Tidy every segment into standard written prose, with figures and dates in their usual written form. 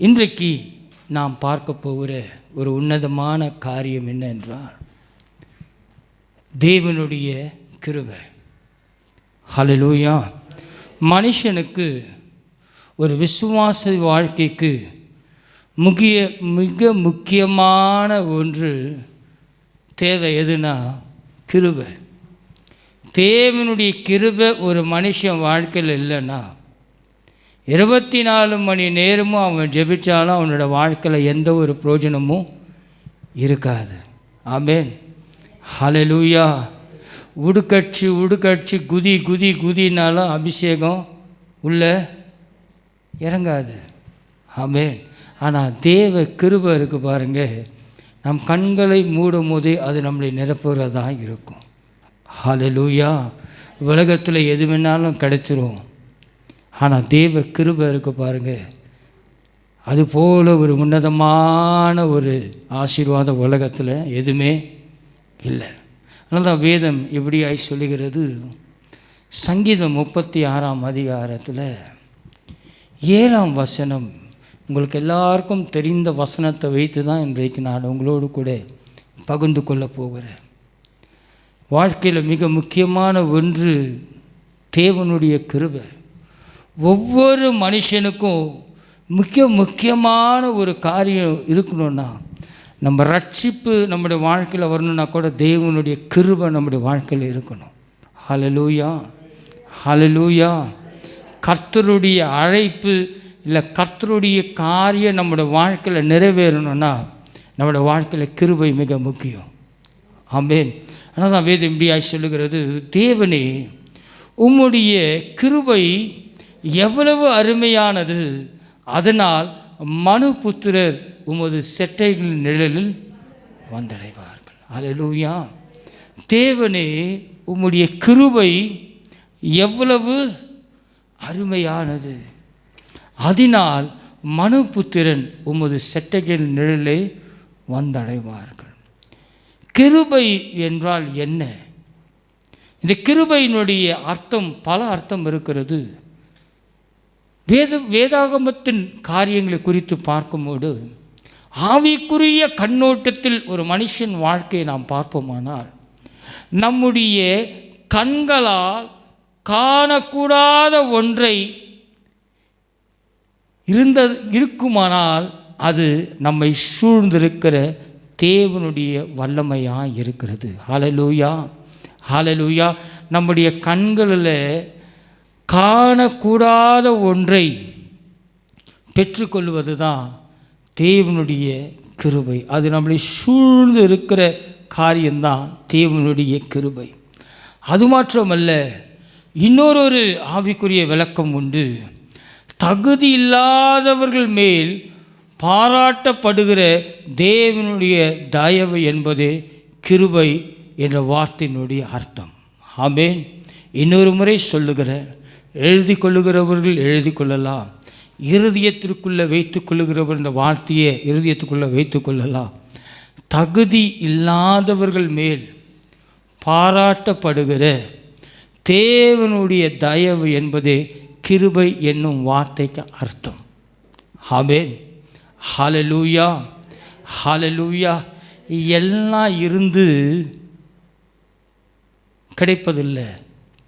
இன்றைக்கு நாம் பார்க்க போகிற ஒரு உன்னதமான காரியம் என்ன என்றால் தேவனுடைய கிருபை. ஹல்லேலூயா. மனுஷனுக்கு ஒரு விசுவாச வாழ்க்கைக்கு மிக முக்கியமான ஒன்று தேவை. எதுனா கிருபை. தேவனுடைய கிருபை ஒரு மனுஷன் வாழ்க்கையில் இல்லைன்னா 24 மணி நேரமும் அவன் ஜெபிச்சாலும் அவனோட வாழ்க்கையில் எந்த ஒரு பிரயோஜனமும் இருக்காது. ஆமென். ஹல்லேலூயா. உடுக்கட்சி குதினாலும் அபிஷேகம் உள்ளே இறங்காது. ஆமென். ஆனால் தேவ கிருபை இருக்குது பாருங்கள், நம் கண்களை மூடும் போதே அது நம்மளை நிரப்புகிறதாக இருக்கும். ஹல்லேலூயா. உலகத்தில் எது வேணாலும் கிடைச்சிரும், ஆனால் தேவ கிருபை இருக்குது பாருங்கள், அதுபோல் ஒரு உன்னதமான ஒரு ஆசீர்வாத உலகத்தில் எதுவுமே இல்லை. அதனால தான் வேதம் எப்படியாய் சொல்லுகிறது, சங்கீதம் 36ஆம் அதிகாரத்தில் 7ஆம் வசனம். உங்களுக்கு எல்லாருக்கும் தெரிந்த வசனத்தை வைத்து தான் இன்றைக்கு நான் உங்களோடு கூட பகிர்ந்து கொள்ள போகிறேன். வாழ்க்கையில் மிக முக்கியமான ஒன்று தேவனுடைய கிருபை. ஒவ்வொரு மனுஷனுக்கும் முக்கியமான ஒரு காரியம் இருக்கணும்னா, நம்ம ரட்சிப்பு நம்முடைய வாழ்க்கையில் வரணுன்னா கூட தேவனுடைய கிருபை நம்முடைய வாழ்க்கையில் இருக்கணும். ஹல்லேலூயா. ஹல்லேலூயா. கர்த்தருடைய அழைப்பு இல்லை கர்த்தருடைய காரியம் நம்முடைய வாழ்க்கையில் நிறைவேறணும்னா நம்முடைய வாழ்க்கையில் கிருபை மிக முக்கியம். ஆமென். ஆனால் தான் வேதம் இப்படியாய் சொல்லுகிறது, தேவனே உம்முடைய கிருபை எவ்வளவு அருமையானது, அதனால் மனுபுத்திரர் உமது செட்டைகளின் நிழலில் வந்தடைவார்கள். ஹல்லேலூயா. தேவனே உம்முடைய கிருபை எவ்வளவு அருமையானது, அதனால் மனுபுத்திரன் உமது செட்டைகளின் நிழலை வந்தடைவார்கள். கிருபை என்றால் என்ன? இந்த கிருபையினுடைய அர்த்தம் பல அர்த்தம் இருக்கிறது. வேதாகமத்தின் காரியங்களை குறித்து பார்க்கும்போது ஆவிக்குரிய கண்ணோட்டத்தில் ஒரு மனுஷன் வாழ்க்கையை நாம் பார்ப்போமானால், நம்முடைய கண்களால் காணக்கூடாத ஒன்றை இருக்குமானால் அது நம்மை சூழ்ந்திருக்கிற தேவனுடைய வல்லமையாக இருக்கிறது. ஹல்லேலூயா. ஹல்லேலூயா. நம்முடைய கண்களில் காணக்கூடாத ஒன்றை பெற்றுக்கொள்வது தான் தேவனுடைய கிருபை. அது நம்மளை சூழ்ந்து இருக்கிற காரியம்தான் தேவனுடைய கிருபை. அது மாத்திரமல்ல, இன்னொரு ஆவிக்குரிய விளக்கம் உண்டு. தகுதி இல்லாதவர்கள் மேல் பாராட்டப்படுகிற தேவனுடைய தயவு என்பதே கிருபை என்ற வார்த்தையினுடைய அர்த்தம். ஆமென். இன்னொரு முறை சொல்லுகிற, எழுதி கொள்ளுகிறவர்கள் எழுதி கொள்ளலாம், இருதயத்திற்குள்ளே வைத்து கொள்ளுகிறவர் இந்த வார்த்தையை இருதயத்துக்குள்ளே வைத்து கொள்ளலாம். தகுதி இல்லாதவர்கள் மேல் பாராட்டப்படுகிற தேவனுடைய தயவு என்பதே கிருபை என்னும் வார்த்தைக்கு அர்த்தம். ஆமென். ஹல்லேலூயா. ஹல்லேலூயா. எல்லாம் இருந்து கிடைப்பதில்லை.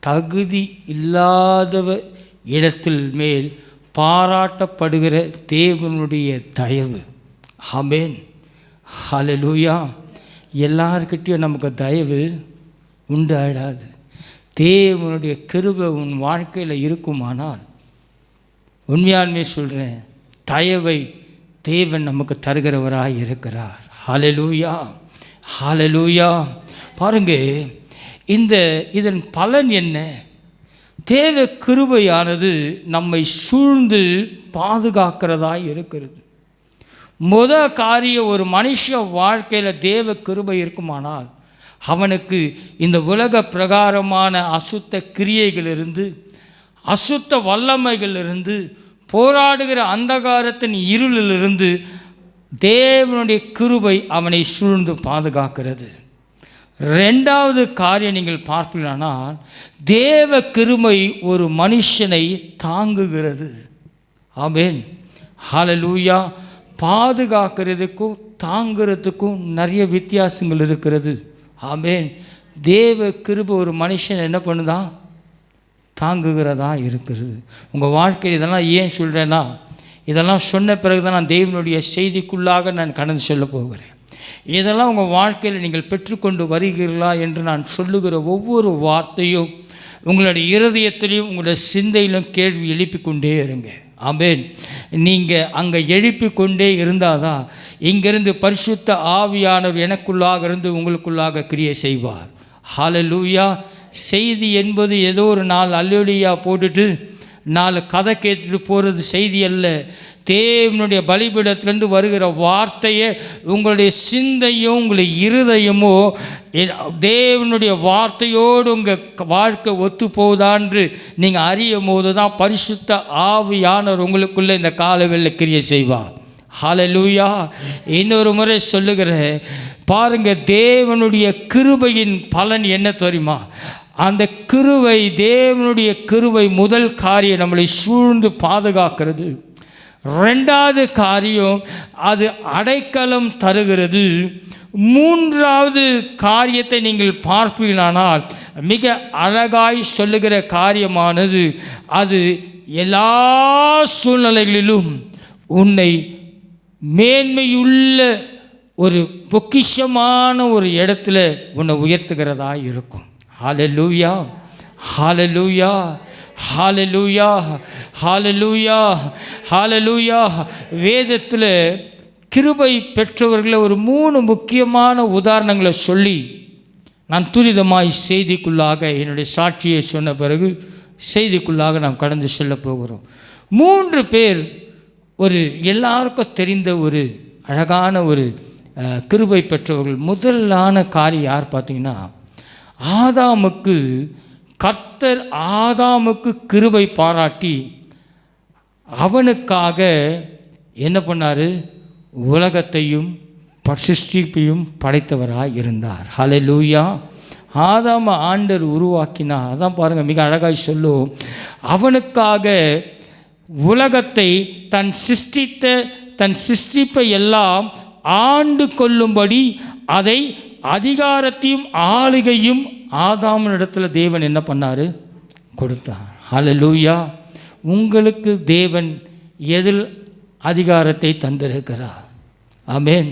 தகுதி இல்லாதவ இடத்தில் மேல் பாராட்டப்படுகிற தேவனுடைய தயவு. ஆமென். ஹல்லேலூயா. எல்லார்கிட்டையும் நமக்கு தயவு உண்டு ஆயிடாது. தேவனுடைய கிருபை உன் வாழ்க்கையில் இருக்குமானால், உண்மையாலுமே சொல்கிறேன், தயவை தேவன் நமக்கு தருகிறவராக இருக்கிறார். ஹல்லேலூயா. ஹல்லேலூயா. பாருங்க, இதன் பலன் என்ன? தேவ கிருபையானது நம்மை சூழ்ந்து பாதுகாக்கிறதாக இருக்கிறது. காரியம், ஒரு மனுஷ வாழ்க்கையில் தேவ கிருபை இருக்குமானால் அவனுக்கு இந்த உலக பிரகாரமான அசுத்த கிரியைகளிலிருந்து, அசுத்த வல்லமைகளிலிருந்து, போராடுகிற அந்தகாரத்தின் இருளிலிருந்து தேவனுடைய கிருபை அவனை சூழ்ந்து பாதுகாக்கிறது. ரெண்டாவது காரியம் நீங்கள் பார்க்கலானால், தேவ கிருபை ஒரு மனுஷனை தாங்குகிறது. ஆமென். ஹல்லேலூயா. பாதுகாக்கிறதுக்கும் தாங்கிறதுக்கும் நிறைய வித்தியாசங்கள் இருக்கிறது. ஆமென். தேவ கிருபை ஒரு மனுஷன் என்ன பண்ணுதா? தாங்குகிறதா இருக்கிறது. உங்கள் வாழ்க்கையில் இதெல்லாம் ஏன் சொல்கிறேன்னா, இதெல்லாம் சொன்ன பிறகு தான் நான் தேவனுடைய செய்திக்குள்ளாக நான் கடந்து சொல்ல போகிறேன். இதெல்லாம் உங்கள் வாழ்க்கையில் நீங்கள் பெற்றுக்கொண்டு வருகிறீர்களா என்று நான் சொல்லுகிற ஒவ்வொரு வார்த்தையும் உங்களுடைய இருதயத்திலையும் உங்களுடைய சிந்தையிலும் கேள்வி எழுப்பிக்கொண்டே இருங்க. ஆமென். நீங்கள் அங்கே எழுப்பிக்கொண்டே இருந்தால் தான் இங்கிருந்து பரிசுத்த ஆவியானவர் எனக்குள்ளாக இருந்து உங்களுக்குள்ளாக கிரியை செய்வார். ஹல்லேலூயா. செய்தி என்பது ஏதோ ஒரு 4 அல்லேலூயா போட்டுட்டு 4 கதை கேட்டுட்டு போகிறது செய்தி அல்ல. தேவனுடைய பலிபீடத்திலிருந்து வருகிற வார்த்தையை உங்களுடைய சிந்தையும் உங்களுடைய இருதயமோ தேவனுடைய வார்த்தையோடு உங்கள் வாழ்க்கை ஒத்து போகுதான்று நீங்கள் அறியும் போது தான் பரிசுத்த ஆவியானவர் உங்களுக்குள்ளே இந்த காலவெளியில் கிரியை செய்வார். ஹல்லேலூயா. இன்னொரு முறை சொல்லுகிறேன் பாருங்கள், தேவனுடைய கிருபையின் பலன் என்ன தெரியுமா? அந்த கிருபை, தேவனுடைய கிருபை முதல் காரியம் நம்மளை சூழ்ந்து பாதுகாக்கிறது. 2வது காரியம் அது அடைக்கலம் தருகிறது. 3வது காரியத்தை நீங்கள் பார்ப்பீர்களானால் மிக அழகாய் சொல்லுகிற காரியமானது அது எல்லா சூழ்நிலைகளிலும் உன்னை மேன்மையுள்ள ஒரு பொக்கிஷமான ஒரு இடத்துல உன்னை உயர்த்துகிறதா இருக்கும். ஹல்லேலூயா, ஹல்லேலூயா, ஹல்லேலூயா, ஹல்லேலூயா, ஹல்லேலூயா. வேதத்தில் கிருபை பெற்றவர்களை ஒரு 3 முக்கியமான உதாரணங்களை சொல்லி நான் துரிதமாய் செய்திக்குள்ளாக என்னுடைய சாட்சியை சொன்ன பிறகு செய்திக்குள்ளாக நாம் கடந்து செல்ல போகிறோம். 3 பேர் ஒரு எல்லாருக்கும் தெரிந்த ஒரு அழகான ஒரு கிருபை பெற்றவர்கள். முதலான காரியம் யார் பார்த்தீங்கன்னா, ஆதாமுக்கு கர்த்தர் ஆதாமுக்கு கிருபை பாராட்டி அவனுக்காக என்ன பண்ணார்? உலகத்தையும் சிருஷ்டிப்பையும் படைத்தவராக இருந்தார். ஹல்லேலூயா. ஆதாம ஆண்டவர் உருவாக்கினார். அதான் பாருங்கள், மிக அழகாய் சொல்லும். அவனுக்காக உலகத்தை தன் சிருஷ்டிப்பை எல்லாம் ஆண்டு கொள்ளும்படி அதை அதிகாரத்தையும் ஆளுகையும் ஆதாமினிடத்தில் தேவன் என்ன பண்ணார்? கொடுத்தார். ஹல்லேலூயா. உங்களுக்கு தேவன் எதில் அதிகாரத்தை தந்திருக்கிறார்? ஆமென்.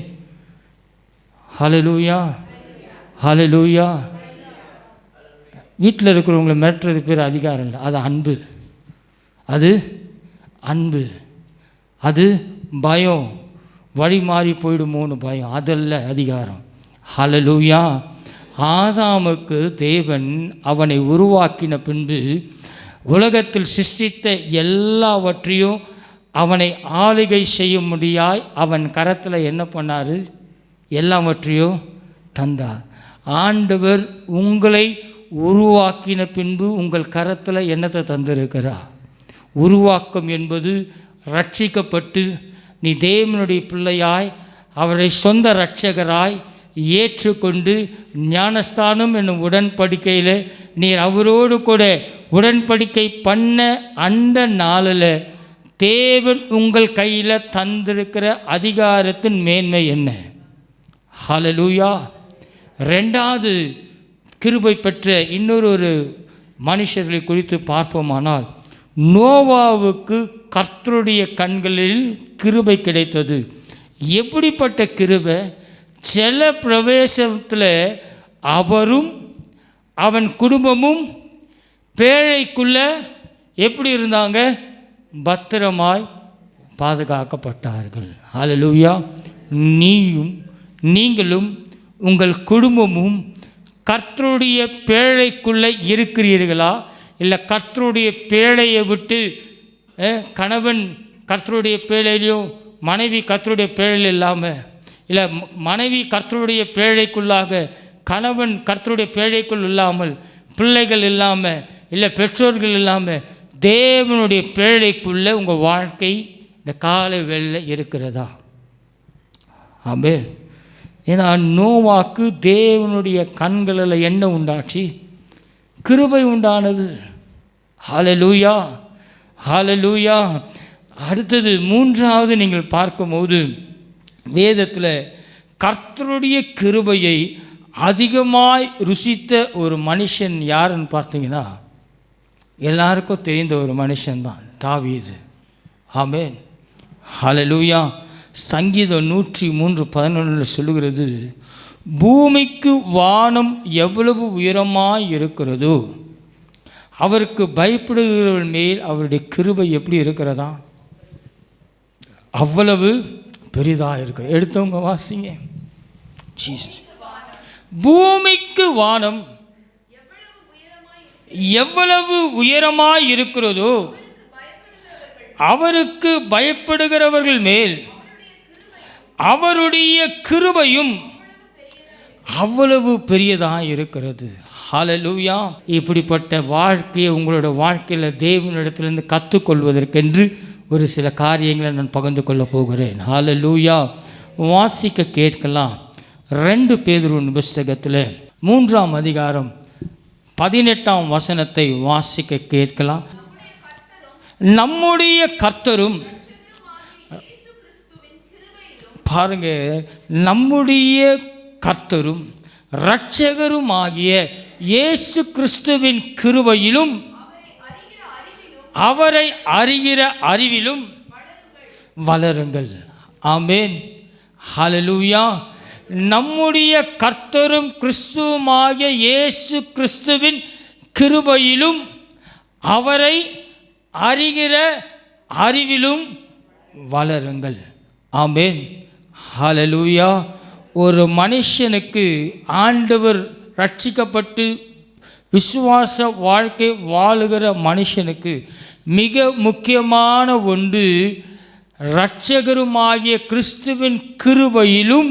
ஹல்லேலூயா, ஹல்லேலூயா. வீட்டில் இருக்கிறவங்களை மிரட்டுறது பேர் அதிகாரம் இல்லை, அது அன்பு. அது அன்பு. அது பயம், வழி மாறி போயிடுமோன்னு பயம், அதல்ல அதிகாரம். ஹல்லேலூயா. ஆதாமுக்கு தேவன் அவனை உருவாக்கின பின்பு உலகத்தில் சிருஷ்டித்த எல்லாவற்றையும் அவனை ஆளுகை செய்ய முடியாய் அவன் கரத்தில் என்ன பண்ணார்? எல்லாவற்றையும் தந்தார். ஆண்டவர் உங்களை உருவாக்கின பின்பு உங்கள் கரத்தில் என்னத்தை தந்திருக்கிறார்? உருவாக்கம் என்பது ரட்சிக்கப்பட்டு நீ தேவனுடைய பிள்ளையாய் அவரை சொந்த இரட்சகராய் ஏற்றுக்கொண்டு ஞானஸ்தானம் என்னும் உடன்படிக்கையில் நீர் அவரோடு கூட உடன்படிக்கை பண்ண அந்த நாளில் தேவன் உங்கள் கையில் தந்திருக்கிற அதிகாரத்தின் மேன்மை என்ன? ஹல்லேலூயா. 2வது கிருபை பெற்ற இன்னொரு மனுஷர்களை குறித்து பார்ப்போமானால், நோவாவுக்கு கர்த்தருடைய கண்களில் கிருபை கிடைத்தது. எப்படிப்பட்ட கிருபை? ஜல பிரவேசத்தில் அவரும் அவன் குடும்பமும் பேழைக்குள்ள எப்படி இருந்தாங்க? பத்திரமாய் பாதுகாக்கப்பட்டார்கள். ஹல்லேலூயா. நீங்களும் உங்கள் குடும்பமும் கர்த்தருடைய பேழைக்குள்ளே இருக்கிறீர்களா? இல்லை கர்த்தருடைய பேழையை விட்டு கணவன் கர்த்தருடைய பேழையிலையும் மனைவி கர்த்தருடைய பேழையில் இல்லாமல், இல்லை மனைவி கர்த்தருடைய பேழைக்குள்ளாக கணவன் கர்த்தருடைய பேழைக்குள் இல்லாமல், பிள்ளைகள் இல்லாமல், இல்லை பெற்றோர்கள் இல்லாமல் தேவனுடைய பேழைக்குள்ளே உங்கள் வாழ்க்கை இந்த கால வேளையில் இருக்கிறதா? ஆமென். ஏன்னா நோவாக்கு தேவனுடைய கண்களில் என்ன உண்டாச்சு? கிருபை உண்டானது. ஹல்லேலூயா, ஹல்லேலூயா. அடுத்தது மூன்றாவது நீங்கள் பார்க்கும்போது வேதத்தில் கர்த்தருடைய கிருபையை அதிகமாய் ருசித்த ஒரு மனுஷன் யாருன்னு பார்த்தீங்கன்னா எல்லாருக்கும் தெரிந்த ஒரு மனுஷன்தான் தாவீது. ஆமென், ஹல்லேலூயா. சங்கீதம் 103:11 சொல்லுகிறது, பூமிக்கு வானம் எவ்வளவு உயரமாய் இருக்கிறதோ அவருக்கு பயப்படுகிறவர்கள் மேல் அவருடைய கிருபை எப்படி இருக்கிறதா, அவ்வளவு பெரிதாக இருக்கிறது. எடுத்தவங்க வாசிங்க. ஜீசஸ். பூமிக்கு வானம் எவ்வளவு உயரமாய் இருக்கிறதோ அவருக்கு பயப்படுகிறவர்கள் மேல் அவருடைய கிருபையும் அவ்வளவு பெரியதாக இருக்கிறது. ஹல்லேலூயா. இப்படிப்பட்ட வாழ்க்கையை உங்களோட வாழ்க்கையில் தேவனிடத்திலிருந்து கற்றுக்கொள்வதற்கென்று ஒரு சில காரியங்களை நான் பகிர்ந்து கொள்ள போகிறேன். ஹல்லேலூயா. வாசிக்க கேட்கலாம். 2 பேதுரு புத்தகத்தில் 3ஆம் அதிகாரம் 18ஆம் வசனத்தை வாசிக்க கேட்கலாம். நம்முடைய கர்த்தரும், பாருங்க, நம்முடைய கர்த்தரும் இரட்சகரும் ஆகிய இயேசு கிறிஸ்துவின் கிருபையிலும் அவரை அறிகிற அறிவிலும் வளருங்கள். ஆமென், ஹல்லேலூயா. நம்முடைய கர்த்தரும் கிறிஸ்துவுமாகிய இயேசு கிறிஸ்துவின் கிருபையிலும் அவரை அறிகிற அறிவிலும் வளருங்கள். ஆமென், ஹல்லேலூயா. ஒரு மனுஷனுக்கு ஆண்டவர் ரட்சிக்கப்பட்டு விசுவாச வாழ்க்கை வாழுகிற மனுஷனுக்கு மிக முக்கியமான ஒன்று இரட்சகருமாகிய கிறிஸ்துவின் கிருபையிலும்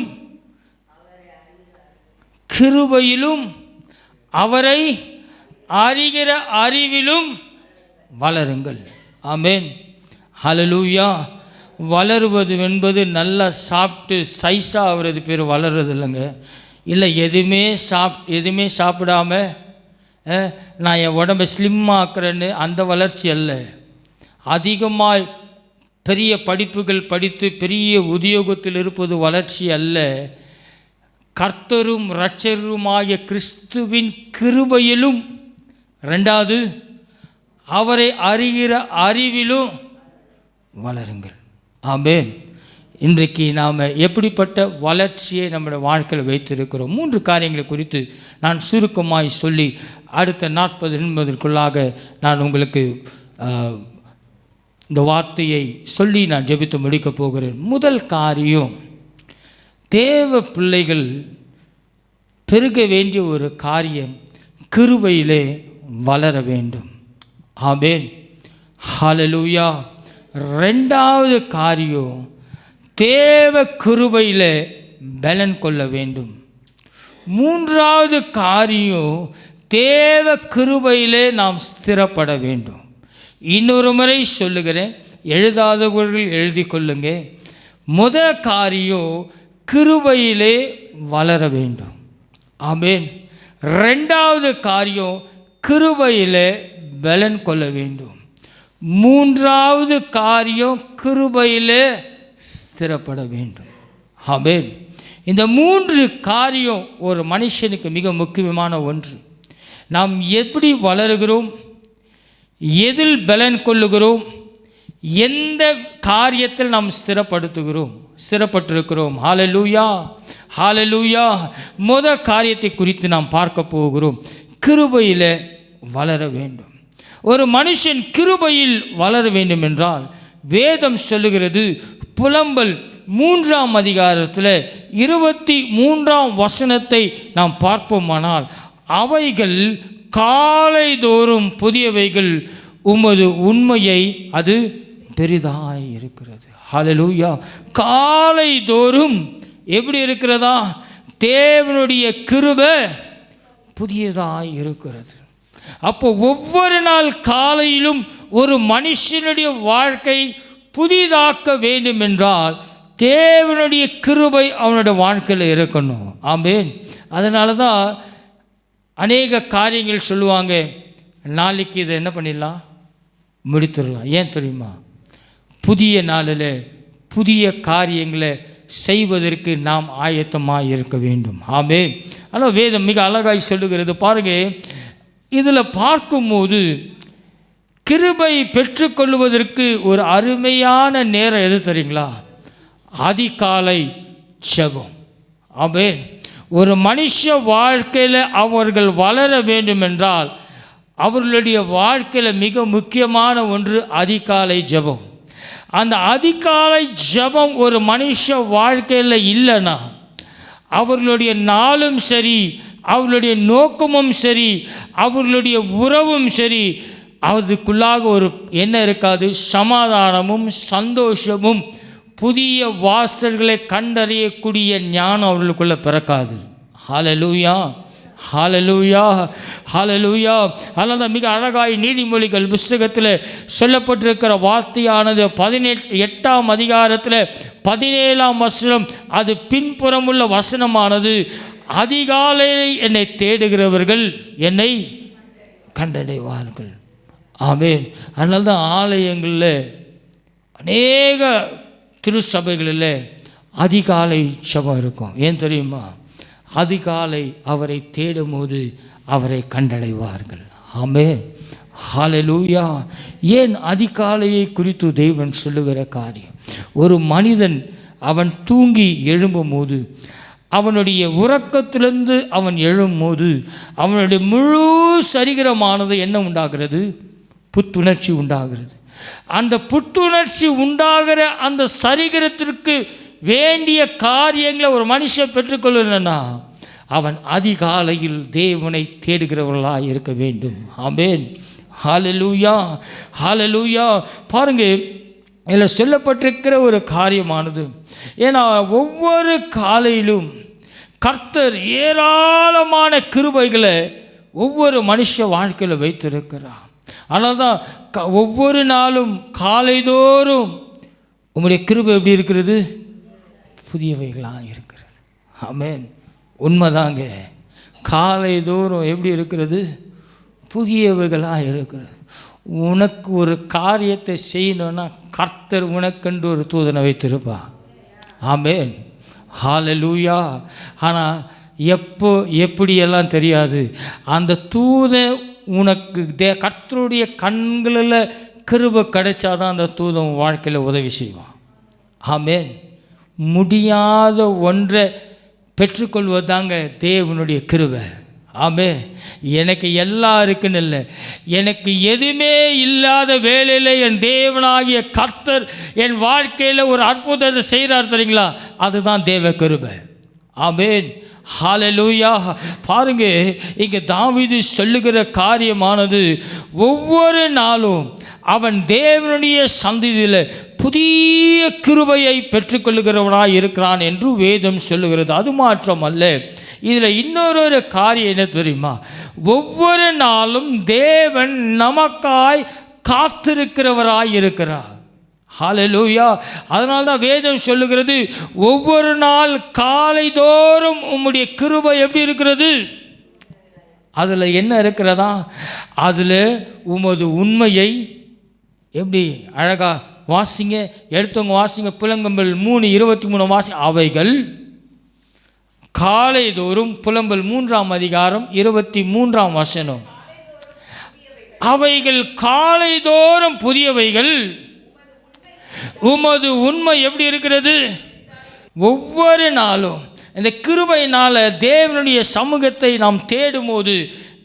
அவரை அறிகிற அறிவிலும் வளருங்கள். ஆமென், ஹல்லேலூயா. வளருவது என்பது நல்லா சாப்பிட்டு சைஸாக ஆகிறது பேர் வளர்றது இல்லைங்க. இல்லை எதுவுமே சாப்பிடாம நான் என் உடம்பை ஸ்லிம்மாக்குறேன்னு அந்த வளர்ச்சி அல்ல. அதிகமாக பெரிய படிப்புகள் படித்து பெரிய உத்தியோகத்தில் இருப்பது வளர்ச்சி அல்ல. கர்த்தரும் இரட்சகருமாகிய கிறிஸ்துவின் கிருபையிலும், 2வது அவரை அறிகிற அறிவிலும் வளருங்கள். ஆமென். இன்றைக்கு நாம் எப்படிப்பட்ட வளர்ச்சியை நம்முடைய வாழ்க்கையில் வைத்திருக்கிறோம்? 3 காரியங்களை குறித்து நான் சுருக்கமாய் சொல்லி அடுத்த 40 நிமிடத்திற்குள்ளாக நான் உங்களுக்கு இந்த வார்த்தையை சொல்லி நான் ஜெபித்து முடிக்கப் போகிறேன். முதல் காரியம், தேவ பிள்ளைகள் பெருக வேண்டிய ஒரு காரியம் கிருபையிலே வளர வேண்டும். ஆமென், ஹல்லேலூயா. 2வது காரியம், தேவ கிருபையிலே பலன் கொள்ள வேண்டும். 3வது காரியம், தேவ கிருபையிலே நாம் ஸ்திரப்பட வேண்டும். இன்னொரு முறை சொல்லுகிறேன், எழுதாதவர்கள் எழுதி கொள்ளுங்க. முதல் காரியம் கிருபையிலே வளர வேண்டும். ஆமென். 2வது காரியம் கிருபையிலே பலன் கொள்ள வேண்டும். 3வது காரியம் கிருபையிலே ஸ்திரப்பட வேண்டும். ஆமென். இந்த 3 காரியம் ஒரு மனுஷனுக்கு மிக முக்கியமான ஒன்று. நாம் எப்படி வளருகிறோம், எதில் பலன் கொள்ளுகிறோம், எந்த காரியத்தில் நாம் ஸ்திரப்பட்டிருக்கிறோம். ஹல்லேலூயா, ஹல்லேலூயா. முதல் காரியத்தை குறித்து நாம் பார்க்க போகிறோம். கிருபையில் வளர வேண்டும். ஒரு மனுஷன் கிருபையில் வளர வேண்டும் என்றால் வேதம் சொல்லுகிறது, புலம்பல் 3ஆம் அதிகாரத்தில் 23ஆம் வசனத்தை நாம் பார்ப்போமானால், அவைகள் காலைதோறும் புதியவைகள், உமது உண்மையை அது பெரிதாய் இருக்கிறது. ஹல்லேலூயா. காலைதோறும் எப்படி இருக்கிறதா? தேவனுடைய கிருபை புதியதாய் இருக்கிறது. அப்போ ஒவ்வொரு நாள் காலையிலும் ஒரு மனுஷனுடைய வாழ்க்கை புதிதாக்க வேண்டும் என்றால் தேவனுடைய கிருபை அவனுடைய வாழ்க்கையில் இருக்கணும். ஆமென். அதனால தான் அநேக காரியங்கள் சொல்லுவாங்க, நாளைக்கு இதை என்ன பண்ணிடலாம், முடித்துடலாம். ஏன் தெரியுமா? புதிய நாளில் புதிய காரியங்களை செய்வதற்கு நாம் ஆயத்தமாக இருக்க வேண்டும். ஆமென். ஆனால் வேதம் மிக அழகாய் சொல்லுகிறது பாருங்க. இதில் பார்க்கும்போது கிருபை பெற்றுக்கொள்வதற்கு ஒரு அருமையான நேரம் எது தெரியுங்களா? அதிகாலை ஜெபம். ஆமென். ஒரு மனுஷ வாழ்க்கையில் அவர்கள் வளர வேண்டும் என்றால் அவர்களுடைய வாழ்க்கையில் மிக முக்கியமான ஒன்று அதிகாலை ஜெபம். அந்த அதிகாலை ஜெபம் ஒரு மனுஷ வாழ்க்கையில் இல்லைன்னா அவர்களுடைய நாளும் சரி, அவர்களுடைய நோக்கமும் சரி, அவர்களுடைய உறவும் சரி, அதுக்குள்ளாக ஒரு என்ன இருக்காது? சமாதானமும் சந்தோஷமும் புதிய வாசல்களை கண்டறியக்கூடிய ஞானம் அவர்களுக்குள்ளே பிறக்காது. ஹல்லேலூயா, ஹல்லேலூயா, ஹல்லேலூயா. அதனால் தான் மிக அழகாய் நீதிமொழிகள் புஸ்தகத்தில் சொல்லப்பட்டிருக்கிற வார்த்தையானது 8ஆம் அதிகாரத்தில் 17ஆம் வசனம், அது பின்புறமுள்ள வசனமானது, அதிகாலையில் என்னை தேடுகிறவர்கள் என்னை கண்டடைவார்கள். ஆமென். அதனால தான் ஆலயங்களில் அநேக திருச்சபைகளில் அதிகாலை ஜெபம் இருக்கும். ஏன் தெரியுமா? அதிகாலை அவரை தேடும் போது அவரை கண்டடைவார்கள். ஆமென், ஹல்லேலூயா. ஏன் அதிகாலையை குறித்து தேவன் சொல்லுகிற காரியம்? ஒரு மனிதன் அவன் தூங்கி எழும்பும்போது, அவனுடைய உறக்கத்திலிருந்து அவன் எழும்போது அவனுடைய முழு சரீரமானது என்ன உண்டாகிறது? புத்துணர்ச்சி உண்டாகிறது. அந்த புத்துணர்ச்சி உண்டாகிற அந்த சரீரத்திற்கு வேண்டிய காரியங்களை ஒரு மனுஷன் பெற்றுக்கொள்ளணும்னா அவன் அதிகாலையில் தேவனை தேடுகிறவர்களாக இருக்க வேண்டும். ஆமென், ஹல்லேலூயா, ஹல்லேலூயா. பாருங்க, இதில் சொல்லப்பட்டிருக்கிற ஒரு காரியமானது, ஏன்னா ஒவ்வொரு காலையிலும் கர்த்தர் ஏராளமான கிருபைகளை ஒவ்வொரு மனுஷ வாழ்க்கையில் வைத்திருக்கிறார். ஆனால் தான் ஒவ்வொரு நாளும் காலைதோறும் உங்களுடைய கிருபை எப்படி இருக்கிறது? புதியவைகளாக இருக்கிறது. ஆமென், உண்மைதாங்க. காலைதோறும் எப்படி இருக்கிறது? புதியவைகளாக இருக்கிறது. உனக்கு ஒரு காரியத்தை செய்யணும்னா கர்த்தர் உனக்கென்று ஒரு தூதனை வைத்திருப்பா. ஆமென், ஹல்லேலூயா. ஆனால் எப்படியெல்லாம் தெரியாது. அந்த தூதன் உனக்கு கர்த்தருடைய கண்களில் கிருபை கிடைச்சாதான் அந்த தூதன் வாழ்க்கையில் உதவி செய்வான். ஆமென். முடியாத ஒன்றை பெற்றுக்கொள்வதாங்க தேவனுடைய கிருபை. ஆமென். எனக்கு எல்லாம் இருக்குன்னு இல்லை, எனக்கு எதுவுமே இல்லாத வேலையில் என் தேவனாகிய கர்த்தர் என் வாழ்க்கையில் ஒரு அற்புதத்தை செய்கிறார் தெரியுங்களா? அதுதான் தேவ கிருபை. ஆமென், ஹல்லேலூயா. பாருங்க, இங்கே தாவீது சொல்லுகிற காரியமானது, ஒவ்வொரு நாளும் அவன் தேவனுடைய சந்ததியில் புதிய கிருபையை பெற்றுக்கொள்ளுகிறவனாக இருக்கிறான் என்று வேதம் சொல்லுகிறது. அது மாத்திரமல்ல, இதில் இன்னொரு காரியம் என்ன தெரியுமா? ஒவ்வொரு நாளும் தேவன் நமக்காய் காத்திருக்கிறவராய் இருக்கிறார். ஹல்லேலூயா. அதனால தான் வேதம் சொல்லுகிறது, ஒவ்வொரு நாள் காலைதோறும் உம்முடைய கிருபை எப்படி இருக்கிறது? அதில் என்ன இருக்கிறதா? அதில் உமது உண்மையை எப்படி அழகா வாசிங்க, எடுத்தவங்க வாசிங்க. புலம்பல் 3:23 வாசி. அவைகள் காலைதோறும், புலம்பல் 3ஆம் அதிகாரம் 23ஆம் வசனம், அவைகள் காலைதோறும் புதியவைகள், உமது உண்மை எப்படி இருக்கிறது? ஒவ்வொரு நாளும் இந்த கிருபையினால் தேவனுடைய சமூகத்தை நாம் தேடும் போது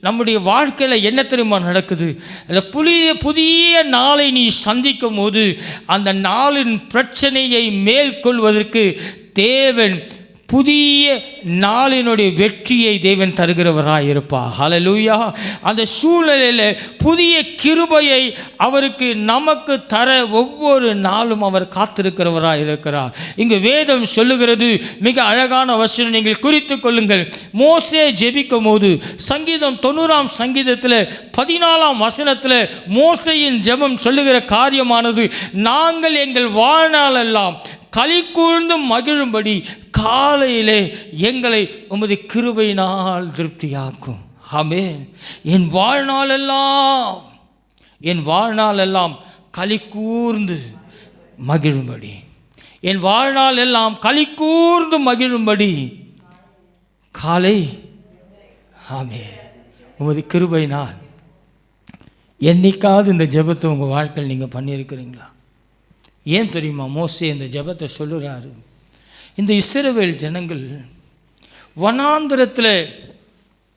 நம்முடைய வாழ்க்கையில் என்ன தெரியுமா நடக்குது? அந்த புதிய நாளை நீ சந்திக்கும் போது அந்த நாளின் பிரச்சனையை மேற்கொள்வதற்கு தேவன் புதிய நாளினுடைய வெற்றியை தேவன் தருகிறவராக இருப்பார். ஹல்லேலூயா. அந்த சூழ்நிலையில் புதிய கிருபையை அவருக்கு நமக்கு தர ஒவ்வொரு நாளும் அவர் காத்திருக்கிறவராக இருக்கிறார். இங்கு வேதம் சொல்லுகிறது, மிக அழகான வசனம் நீங்கள் குறித்து கொள்ளுங்கள். மோசே ஜெபிக்கும் போது சங்கீதம் 90ஆம் சங்கீதத்தில் 14ஆம் வசனத்தில் மோசேயின் ஜெபம் சொல்லுகிற காரியமானது, நாங்கள் எங்கள் வாழ்நாளெல்லாம் களி கூர்ந்து மகிழும்படி காலையிலே எங்களை உமது கிருபையினால் திருப்தியாக்கும். ஆமென். என் வாழ்நாளெல்லாம் களி கூர்ந்து மகிழும்படி, என் வாழ்நாள் எல்லாம் களி கூர்ந்து மகிழும்படி காலை ஆமென் உமது கிருபையினால். என்னைக்காவது இந்த ஜெபத்தை உங்கள் வாழ்க்கையில் நீங்கள் பண்ணியிருக்கிறீங்களா? ஏன் தெரியுமா மோசே இந்த ஜெபத்தை சொல்லுறாரு? இந்த இஸ்ரவேல் ஜனங்கள் வனாந்திரத்தில்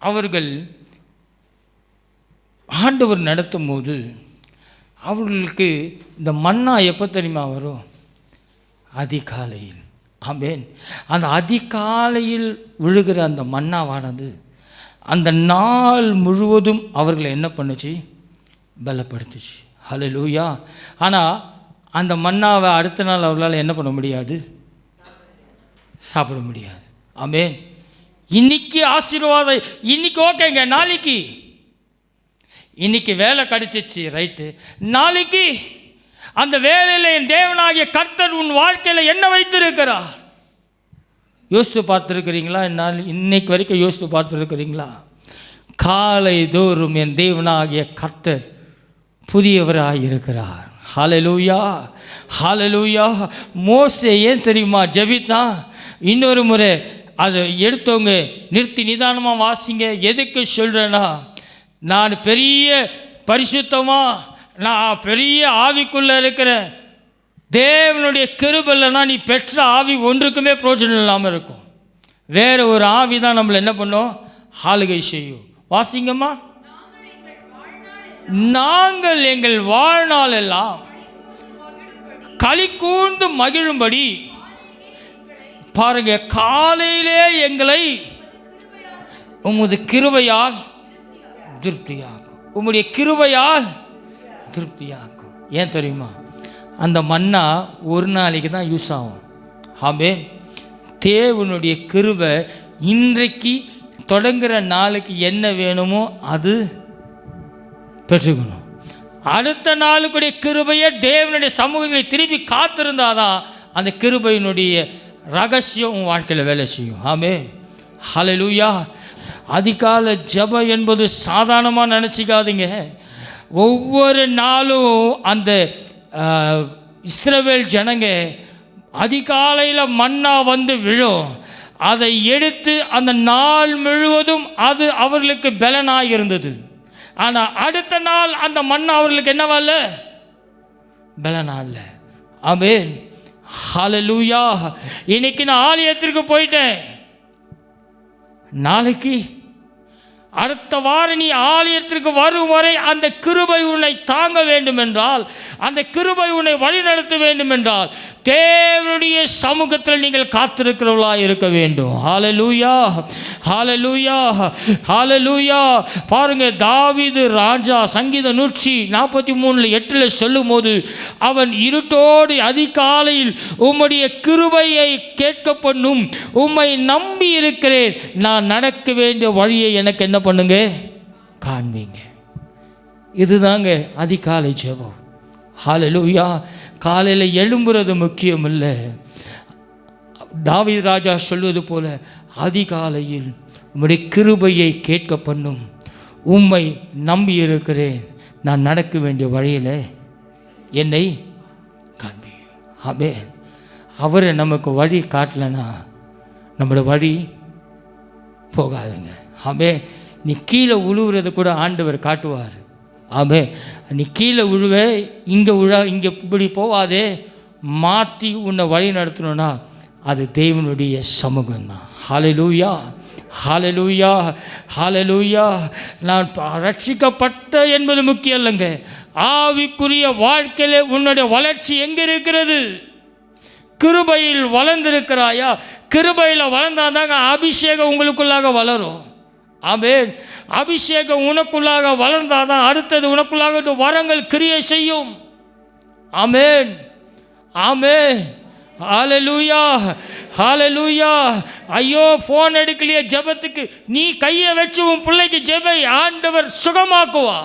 அவர்கள் ஆண்டவர் நடத்தும் போது அவர்களுக்கு இந்த மன்னா எப்போ தெரியுமா வரும்? அதிகாலையில். ஆமென். அந்த அதிகாலையில் விழுகிற அந்த மன்னாவானது அந்த நாள் முழுவதும் அவர்களை என்ன பண்ணுச்சு? பலப்படுத்துச்சு. ஹல்லேலூயா. ஆனால் அந்த மன்னாவை அடுத்த நாள் அவர்களால் என்ன பண்ண முடியாது? சாப்பிட முடியாது. ஆமென். இன்னைக்கு ஆசீர்வாதம், இன்னைக்கு ஓகேங்க, நாளைக்கு இன்னைக்கு வேலை கிடைச்சிச்சு, ரைட்டு, நாளைக்கு அந்த வேலையில் என் தேவனாகிய கர்த்தர் உன் வாழ்க்கையில் என்ன வைத்திருக்கிறார்? யோசித்து பார்த்துருக்கிறீங்களா? என்னால் இன்னைக்கு வரைக்கும் யோசித்து பார்த்துருக்கிறீங்களா? காலை தோறும் என் தேவனாகிய கர்த்தர் புதியவராக இருக்கிறார். ஹல்லேலூயா, ஹல்லேலூயா. மோசே ஏன் தெரியுமா ஜெபித்தான்? இன்னொரு முறை அதை எடுத்தவங்க நிறுத்தி நிதானமாக வாசிங்க. எதுக்கு சொல்கிறேன்னா, நான் பெரிய பரிசுத்தமாக, நான் பெரிய ஆவிக்குள்ளே இருக்கிறேன். தேவனுடைய கிருபையில்னா நீ பெற்ற ஆவி ஒன்றுக்குமே பிரோஜனம் இல்லாமல் இருக்கும். வேறு ஒரு ஆவி தான் நம்மளை என்ன பண்ணும்? ஆளுகை செய்யும். வாசிங்கம்மா. நாங்கள் எங்கள் வாழ்நாள் எல்லாம் களி கூர்ந்து மகிழும்படி, பாருங்க, காலையிலே எங்களை உமது கிருபையால் திருப்தியாக்கும். உம்முடைய கிருபையால் திருப்தியாக்கும். ஏன் தெரியுமா? அந்த மன்னா ஒரு நாளைக்கு தான் யூஸ் ஆகும். ஆமென். தேவனுடைய கிருபை இன்றைக்கு தொடங்குகிற நாளுக்கு என்ன வேணுமோ அது பெற்றுக்கணும். அடுத்த நாளுக்குடைய கிருபையை தேவனுடைய சமூகத்தில் திருப்பி காத்திருந்தாதான் அந்த கிருபையினுடைய ரகசியம் உன் வாழ்க்கையில் வேலை செய்யும். ஆமென். ஹல்லேலூயா. அதிகாலை ஜெபம் என்பது சாதாரணமாக நினச்சிக்காதீங்க. ஒவ்வொரு நாளும் அந்த இஸ்ரவேல் ஜனங்க அதிகாலையில் மன்னா வந்து விழும். அதை எடுத்து அந்த நாள் முழுவதும் அது அவர்களுக்கு பலனாக இருந்தது. ஆனால் அடுத்த நாள் அந்த மன்னா அவர்களுக்கு என்னவா இல்லை? பலனா இல்லை. ஆமென். ஹல்லேலூயா. இன்னைக்கு நான் ஆலயத்திற்கு போயிட்டேன், நாளைக்கு அடுத்த வாரம் நீ ஆலயத்திற்கு வரும் வரை அந்த கிருபை உன்னை தாங்க வேண்டும் என்றால், அந்த கிருபை உன்னை வழிநடத்த வேண்டும் என்றால் தேவனுடைய சமூகத்தில் நீங்கள் காத்திருக்கிறவர்களாக இருக்க வேண்டும். ஹல்லேலூயா, ஹல்லேலூயா, ஹல்லேலூயா. பாருங்க, தாவீது ராஜா சங்கீதம் 143:8 சொல்லும் போது, அவன் இருட்டோடு அதிகாலையில் உம்முடைய கிருபையை கேட்க பண்ணும், உம்மை நம்பி இருக்கிறேன், நான் நடக்க வேண்டிய வழியை எனக்கு என்ன பண்ணுங்க? காண்பீங்க. இதுதாங்க அதிகாலை ஜெபம். ஹல்லேலூயா. காலையில் எழும்புறது முக்கியம் இல்லை. தாவீது ராஜா சொல்வது போல, அதிகாலையில் உம்முடைய கிருபையை கேட்க பண்ணும், உம்மை நம்பி இருக்கிறேன், நான் நடக்க வேண்டிய வழியில் என்னை காண்பீங்க. ஆமென். அவரை நமக்கு வழி காட்டலைன்னா நம்மளோட வழி போகாதுங்க. ஆமென். நீ கீழே உழுவுறதை கூட ஆண்டவர் காட்டுவார். ஆமென். நீ கீழே உழுவ, இங்கே இங்கே இப்படி போவாதே, மாற்றி உன்னை வழி நடத்தணும்னா அது தேவனுடைய சமூகம்தான். ஹல்லேலூயா, ஹல்லேலூயா, ஹல்லேலூயா. நான் ரட்சிக்கப்பட்ட என்பது முக்கியம் இல்லைங்க. ஆவிக்குரிய வாழ்க்கையில் உன்னுடைய வளர்ச்சி எங்கே இருக்கிறது? கிருபையில் வளர்ந்திருக்கிறாயா? கிருபையில் வளர்ந்தாதாங்க அபிஷேகம் உங்களுக்குள்ளாக வளரும். ஆமென். அபிஷேகம் உனக்குள்ளாக வளர்ந்தாதான் அடுத்தது உனக்குள்ளாக வரங்கள் கிரியை செய்யும். ஆமென், ஆமென். ஹல்லேலூயா, ஹல்லேலூயா. ஐயோ, ஃபோன் எடுக்கலையே ஜெபத்துக்கு, நீ கையை வச்சு உன் பிள்ளைக்கு ஜெபை, ஆண்டவர் சுகமாக்குவா.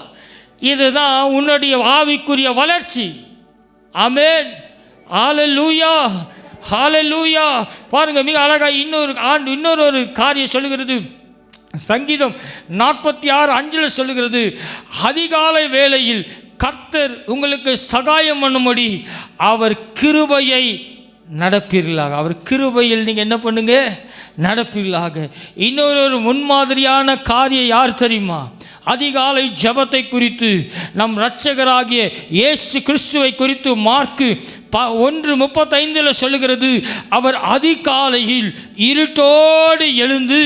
இதுதான் உன்னுடைய ஆவிக்குரிய வளர்ச்சி. ஆமென், ஹல்லேலூயா, ஹல்லேலூயா. பாருங்க, மிக அழகாக இன்னொரு காரியம் சொல்லுகிறது. சங்கீதம் 46:5 சொல்லுகிறது, அதிகாலை வேளையில் கர்த்தர் உங்களுக்கு சகாயம் பண்ணும்படி அவர் கிருபையை நடப்பீர்களாக. அவர் கிருபையில் நீங்கள் என்ன பண்ணுங்க, நடப்பீர்களாக. இன்னொரு முன்மாதிரியான காரியம் யார் தெரியுமா? அதிகாலை ஜெபத்தை குறித்து நம் இரட்சகராகிய இயேசு கிறிஸ்துவை குறித்து மார்க்கு 1:35 சொல்லுகிறது, அவர் அதிகாலையில் இருட்டோடு எழுந்து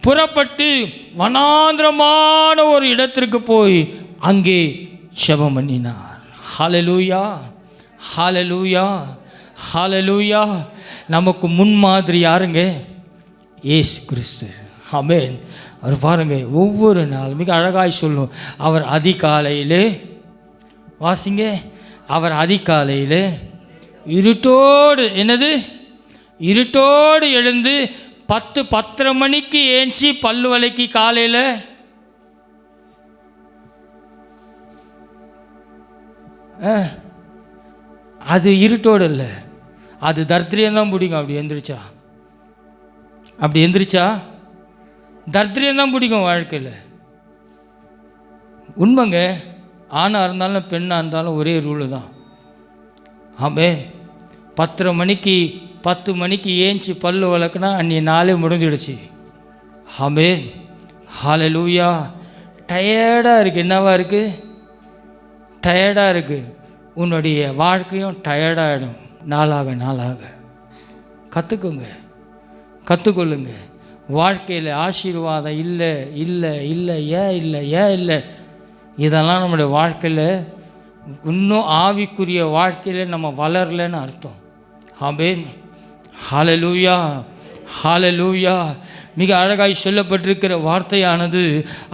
புறப்பட்டு வனாந்திரமான ஒரு இடத்திற்கு போய் அங்கே ஜெபம் பண்ணினார். ஹல்லேலூயா, ஹல்லேலூயா, ஹல்லேலூயா. நமக்கு முன்மாதிரி யாருங்க? இயேசு கிறிஸ்து. ஆமென். அவர் பாருங்கள், ஒவ்வொரு நாள் மிக அழகாய் சொல்லும். அவர் அதிகாலையிலே, வாசிங்க, அவர் அதிகாலையில் இருட்டோடு, என்னது, இருட்டோடு எழுந்து 10-10:30 மணிக்கு ஏஞ்சி பல்லு வலைக்கு காலையில் அது இருட்டோடு இல்லை, அது தரித்திரியம்தான் பிடிக்கும். அப்படி எந்திரிச்சா தரித்திரியம்தான் பிடிக்கும் வாழ்க்கையில். உண்மைங்க. ஆணாக இருந்தாலும் பெண்ணாக இருந்தாலும் ஒரே ரூலு தான். ஆமென். 10 மணிக்கு ஏஞ்சி பல்லு வளர்க்குனா அன்றைய நாளே முடிஞ்சிடுச்சு. ஆமென். ஹல்லேலூயா. டயர்டாக இருக்குது. என்னவா இருக்குது? டயர்டாக இருக்குது. உன்னுடைய வாழ்க்கையும் டயர்டாகிடும். நாளாக கற்றுக்கொள்ளுங்க. வாழ்க்கையில் ஆசீர்வாதம் இல்லை, ஏன் இல்லை, இதெல்லாம் நம்முடைய வாழ்க்கையில் இன்னும் ஆவிக்குரிய வாழ்க்கையில் நம்ம வளரலன்னு அர்த்தம். ஆமென். ஹல்லேலூயா, ஹல்லேலூயா. மிக அழகாய் சொல்லப்பட்டிருக்கிற வார்த்தையானது,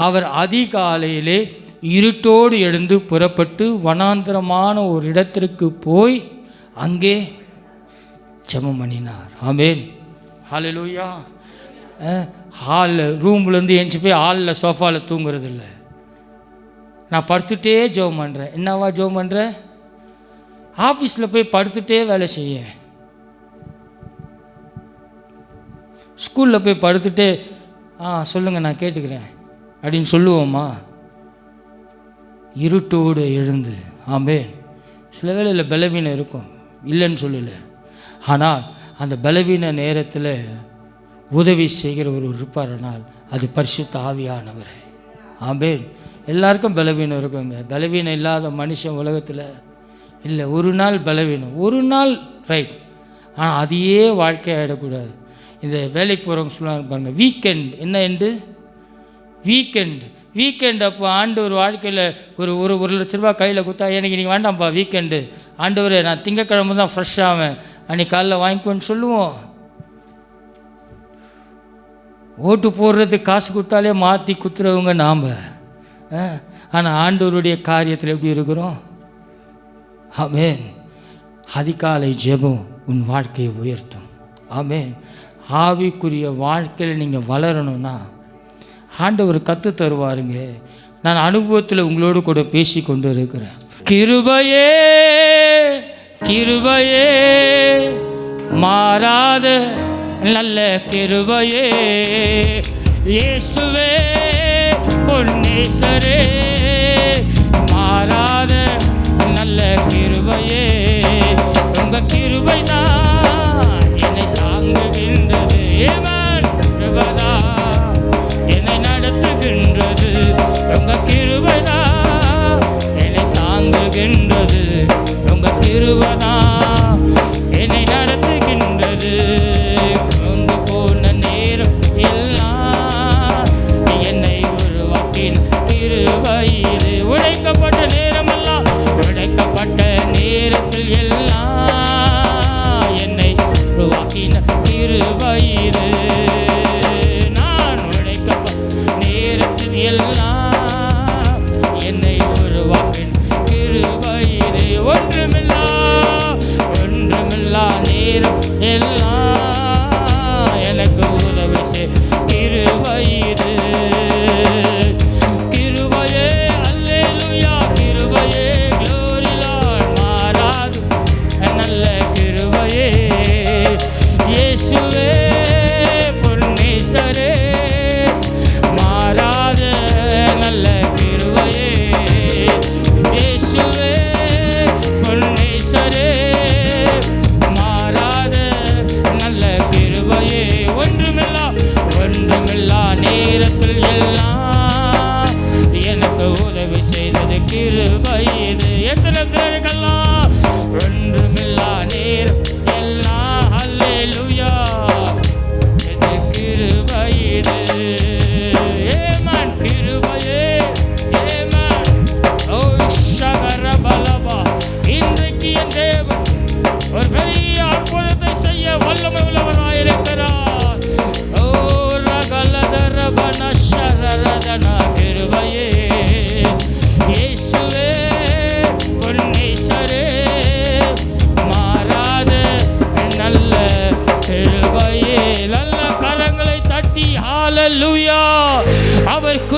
அவர் அதிகாலையிலே இருட்டோடு எழுந்து புறப்பட்டு வனாந்திரமான ஒரு இடத்திற்கு போய் அங்கே ஜெபம் பண்ணினார். ஆமென். ஹல்லேலூயா. ரூம்லேருந்து ஏஞ்சி போய் ஹாலில் சோஃபாவில் தூங்குறது இல்லை. நான் படுத்துகிட்டே ஜெபம் பண்ணுறேன். என்னவா ஜெபம் பண்ணுறேன்? ஆஃபீஸில் போய் படுத்துகிட்டே வேலை செய்ய, ஸ்கூலில் போய் படுத்துகிட்டே சொல்லுங்கள் நான் கேட்டுக்கிறேன் அப்படின்னு சொல்லுவோமா? இருட்டோடு எழுந்து. ஆமென். சில வேளையில் பலவீனம் இருக்கும், இல்லைன்னு சொல்லலை. ஆனால் அந்த பலவீன நேரத்தில் உதவி செய்கிற ஒரு இருப்பார்னால் அது பரிசுத்த ஆவியானவர். ஆமென். எல்லாருக்கும் பலவீனம் இருக்குங்க. பலவீனம் இல்லாத மனுஷன் உலகத்தில் இல்லை. ஒரு நாள் பலவீனம், ஒரு நாள் ரைட், ஆனால் அதையே வாழ்க்கையாகிடக்கூடாது. இந்த வேலைக்கு போகிறவங்க சொல்லுவாங்க பாருங்கள், வீக்கெண்ட். என்ன எண்டு? வீக்கெண்ட் அப்போ ஆண்டவர் வாழ்க்கையில் ஒரு ₹1,00,000 கையில் கொடுத்தா, எனக்கு நீங்கள் வேண்டாம்ப்பா வீக்கெண்டு, ஆண்டவர் நான் திங்கக்கிழமை தான் ஃப்ரெஷ் ஆவேன், அன்றைக்கி காலைல வாங்கிக்கோன்னு சொல்லுவோம். ஓட்டு போடுறதுக்கு காசு கொடுத்தாலே மாற்றி குத்துறவங்க நாம். ஆனால் ஆண்டவருடைய காரியத்தில் எப்படி இருக்கிறோம்? ஆமென். அதிகாலை ஜெபம் உன் வாழ்க்கையை உயர்த்தும். ஆமென். ஆவிக்குரிய வாழ்க்கையில் நீங்கள் வளரணும்னா ஆண்டவர் கற்று தருவாருங்க. நான் அனுபவத்தில் உங்களோடு கூட பேசி கொண்டு இருக்கிறேன். கிருபையே மாறாத நல்ல கிருபையே, இயேசுவே பொன்னேசரே, மாறாத நல்ல கிருபையே, உங்க கிருபை தான் என்னை தாங்குகின்றது. கிருபைதா என்னை நடத்துகின்றது, உங்க கிருபை தான் என்னை தாங்குகின்றது, உங்க கிருபை தான் என்னை நடத்துகின்றது. கொண்டு போன நேரம் எல்லாம் என்னை உருவாக்கின் கிருபையிலே, உடைக்கப்பட்ட நேரமெல்லாம், உடைக்கப்பட்ட நேரத்தில் எல்லாம் என்னை உருவாக்கின கிருபையிலே, நான் உடைக்கப்பட்ட நேரத்தில் எல்லாம் என்னை உருவாக்கின் கிருபையிலே, ஒன்றுமில்லா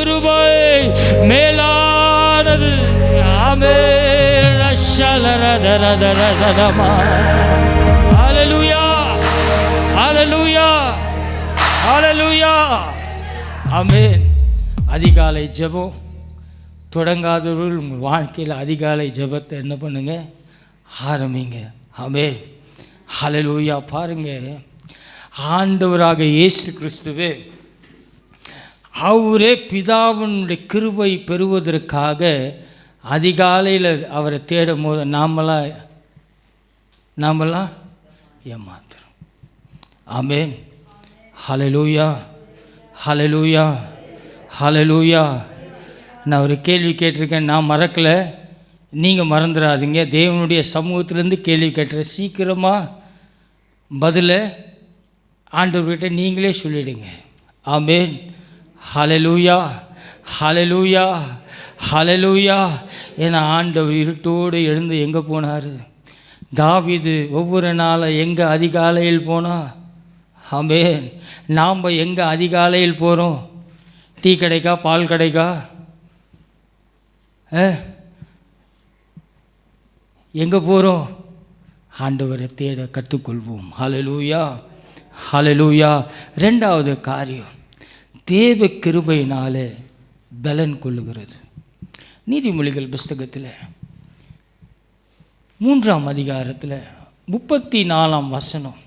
கிருபை மேலானது. ஆமென். ஹல்லேலூயா, ஹல்லேலூயா, ஹல்லேலூயா. ஆமென். அதிகாலை ஜெபம் தொடங்காதவர்கள் உங்கள் வாழ்க்கையில் அதிகாலை ஜெபத்தை என்ன பண்ணுங்க, ஆரம்பிங்க. ஆமென். ஹல்லேலூயா. பாருங்க, ஆண்டவராக இயேசு கிறிஸ்துவே அவரே பிதாவினுடைய கிருபை பெறுவதற்காக அதிகாலையில் அவரை தேடும் போது நாமெல்லாம் ஏமாத்துறோம். ஆமென். ஹல்லேலூயா, ஹல்லேலூயா, ஹல்லேலூயா. நான் ஒரு கேள்வி கேட்டிருக்கேன், நான் மறக்கலை, நீங்கள் மறந்துடாதீங்க. தேவனுடைய சமூகத்திலேருந்து கேள்வி கேட்டுறேன். சீக்கிரமாக பதிலை ஆண்டவர்கிட்ட நீங்களே சொல்லிடுங்க. ஆமென். ஹல்லேலூயா, ஹல்லேலூயா, ஹல்லேலூயா. ஏன்னா ஆண்டவர் இருட்டோடு எழுந்து எங்கே போனார்? தாவீது ஒவ்வொரு நாளும் எங்கே அதிகாலையில் போனால்? ஆமென். நாம் எங்கே அதிகாலையில் போகிறோம்? டீ கடைக்கா, பால் கடைக்கா? எங்கே போகிறோம்? ஆண்டவரை தேட கற்றுக்கொள்வோம். ஹல்லேலூயா, ஹல்லேலூயா. ரெண்டாவது காரியம், தேவ கிருபையினாலே பலன் கொள்ளுகிறது. நீதிமொழிகள் புஸ்தகத்தில் 3ஆம் அதிகாரத்தில் 34ஆம் வசனம்,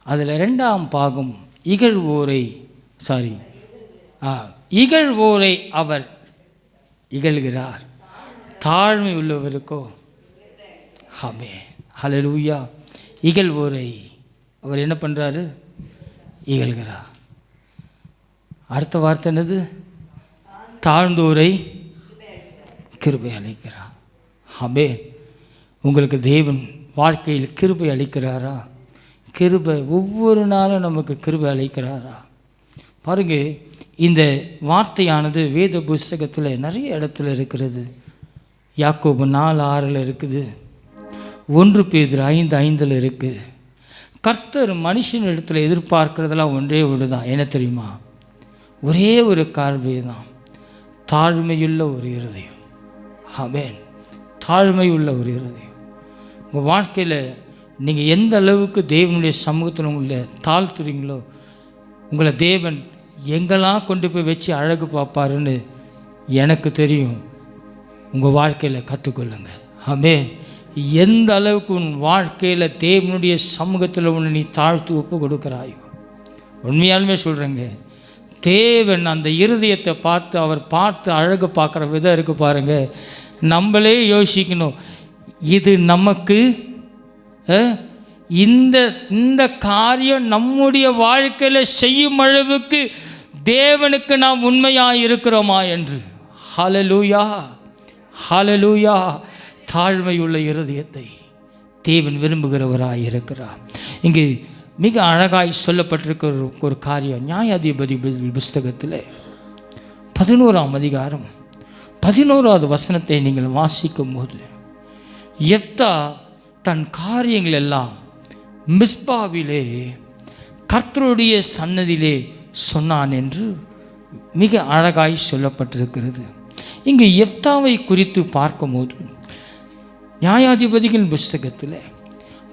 அதில் 2ஆம் பாகம், இகழ்வோரை அவர் இகழ்கிறார், தாழ்மை உள்ளவருக்கோ. ஆமென். ஹல்லேலூயா. இகழ்வோரை அவர் என்ன பண்ணுறாரு? இகழ்கிறார். அடுத்த வார்த்தை என்னது? தாழ்ந்தோரை கிருபை அளிக்கிறார். ஆமென். உங்களுக்கு தேவன் வாழ்க்கையில் கிருபை அளிக்கிறாரா? கிருபை ஒவ்வொரு நாளும் நமக்கு கிருபை அளிக்கிறாரா? பாருங்க, இந்த வார்த்தையானது வேத புஸ்தகத்தில் நிறைய இடத்துல இருக்கிறது. யாக்கோபு 4:6 இருக்குது, 1 பேதுரு 5:5 இருக்குது. கர்த்தர் மனுஷன் இடத்துல எதிர்பார்க்கிறதெல்லாம் ஒன்றே ஒன்று தான். என்ன தெரியுமா? ஒரே ஒரு காரியமே தான், தாழ்மையுள்ள ஒரு இருதயம். ஆமென். தாழ்மையுள்ள ஒரு இருதயம். உங்கள் வாழ்க்கையில் நீங்கள் எந்த அளவுக்கு தேவனுடைய சமூகத்தில் உங்களை தாழ்த்துறீங்களோ, உங்களை தேவன் எங்கெல்லாம் கொண்டு போய் வச்சு அழகு பார்ப்பாருன்னு எனக்கு தெரியும். உங்கள் வாழ்க்கையில் கற்றுக்கொள்ளுங்க. ஆமென். எந்த அளவுக்கு உன் வாழ்க்கையில் தேவனுடைய சமூகத்தில் உன்னை நீ தாழ்த்து ஒப்பு கொடுக்குறாயோ, உண்மையாலுமே சொல்கிறேங்க, தேவன் அந்த இருதயத்தை பார்த்து அவர் பார்த்து அழகு பார்க்குற விதம் இருக்குது பாருங்கள். நம்மளே யோசிக்கணும், இது நமக்கு இந்த காரியம் நம்முடைய வாழ்க்கையில் செய்யும் அளவுக்கு தேவனுக்கு நாம் உண்மையாக இருக்கிறோமா என்று. ஹல்லேலூயா, ஹல்லேலூயா. தாழ்மையுள்ள இருதயத்தை தேவன் விரும்புகிறவராக இருக்கிறார். இங்கு மிக அழகாய் சொல்லப்பட்டிருக்கிற ஒரு காரியம் நியாயாதிபதி புஸ்தகத்தில் 11ஆம் அதிகாரம் 11வது வசனத்தை நீங்கள் வாசிக்கும் போது, யெப்தா தன் காரியங்கள் எல்லாம் மிஸ்பாவிலே கர்த்தருடைய சன்னதியிலே சொன்னான் என்று மிக அழகாய் சொல்லப்பட்டிருக்கிறது. இங்கு யெப்தாவை குறித்து பார்க்கும்போது நியாயாதிபதிகள் புஸ்தகத்தில்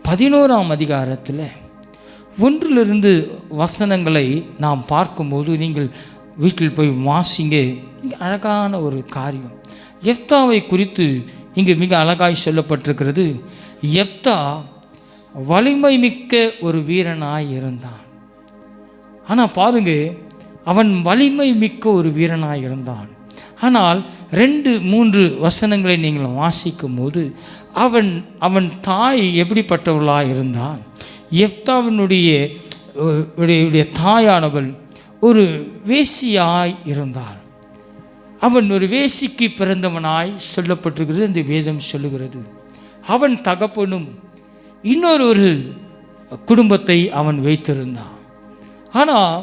11ஆம் அதிகாரத்தில் 1 வசனங்களை நாம் பார்க்கும்போது, நீங்கள் வீட்டில் போய் வாசிங்க. இங்கே அழகான ஒரு காரியம் யெப்தாவை குறித்து இங்கு மிக அழகாய் சொல்லப்பட்டிருக்கிறது. யெப்தா வலிமை மிக்க ஒரு வீரனாய் இருந்தான். ஆனால் பாருங்க, அவன் வலிமை மிக்க ஒரு வீரனாய் இருந்தான். ஆனால் 2-3 வசனங்களை நீங்கள் வாசிக்கும் போது அவன் தாய் எப்படிப்பட்டவளாக இருந்தான்? யெப்தாவினுடைய தாயானவள் ஒரு வேசியாய் இருந்தாள். அவன் ஒரு வேசிக்கு பிறந்தவனாய் சொல்லப்பட்டிருக்கிறது, இந்த வேதம் சொல்லுகிறது. அவன் தகப்பனும் இன்னொரு குடும்பத்தை அவன் வைத்திருந்தான். ஆனால்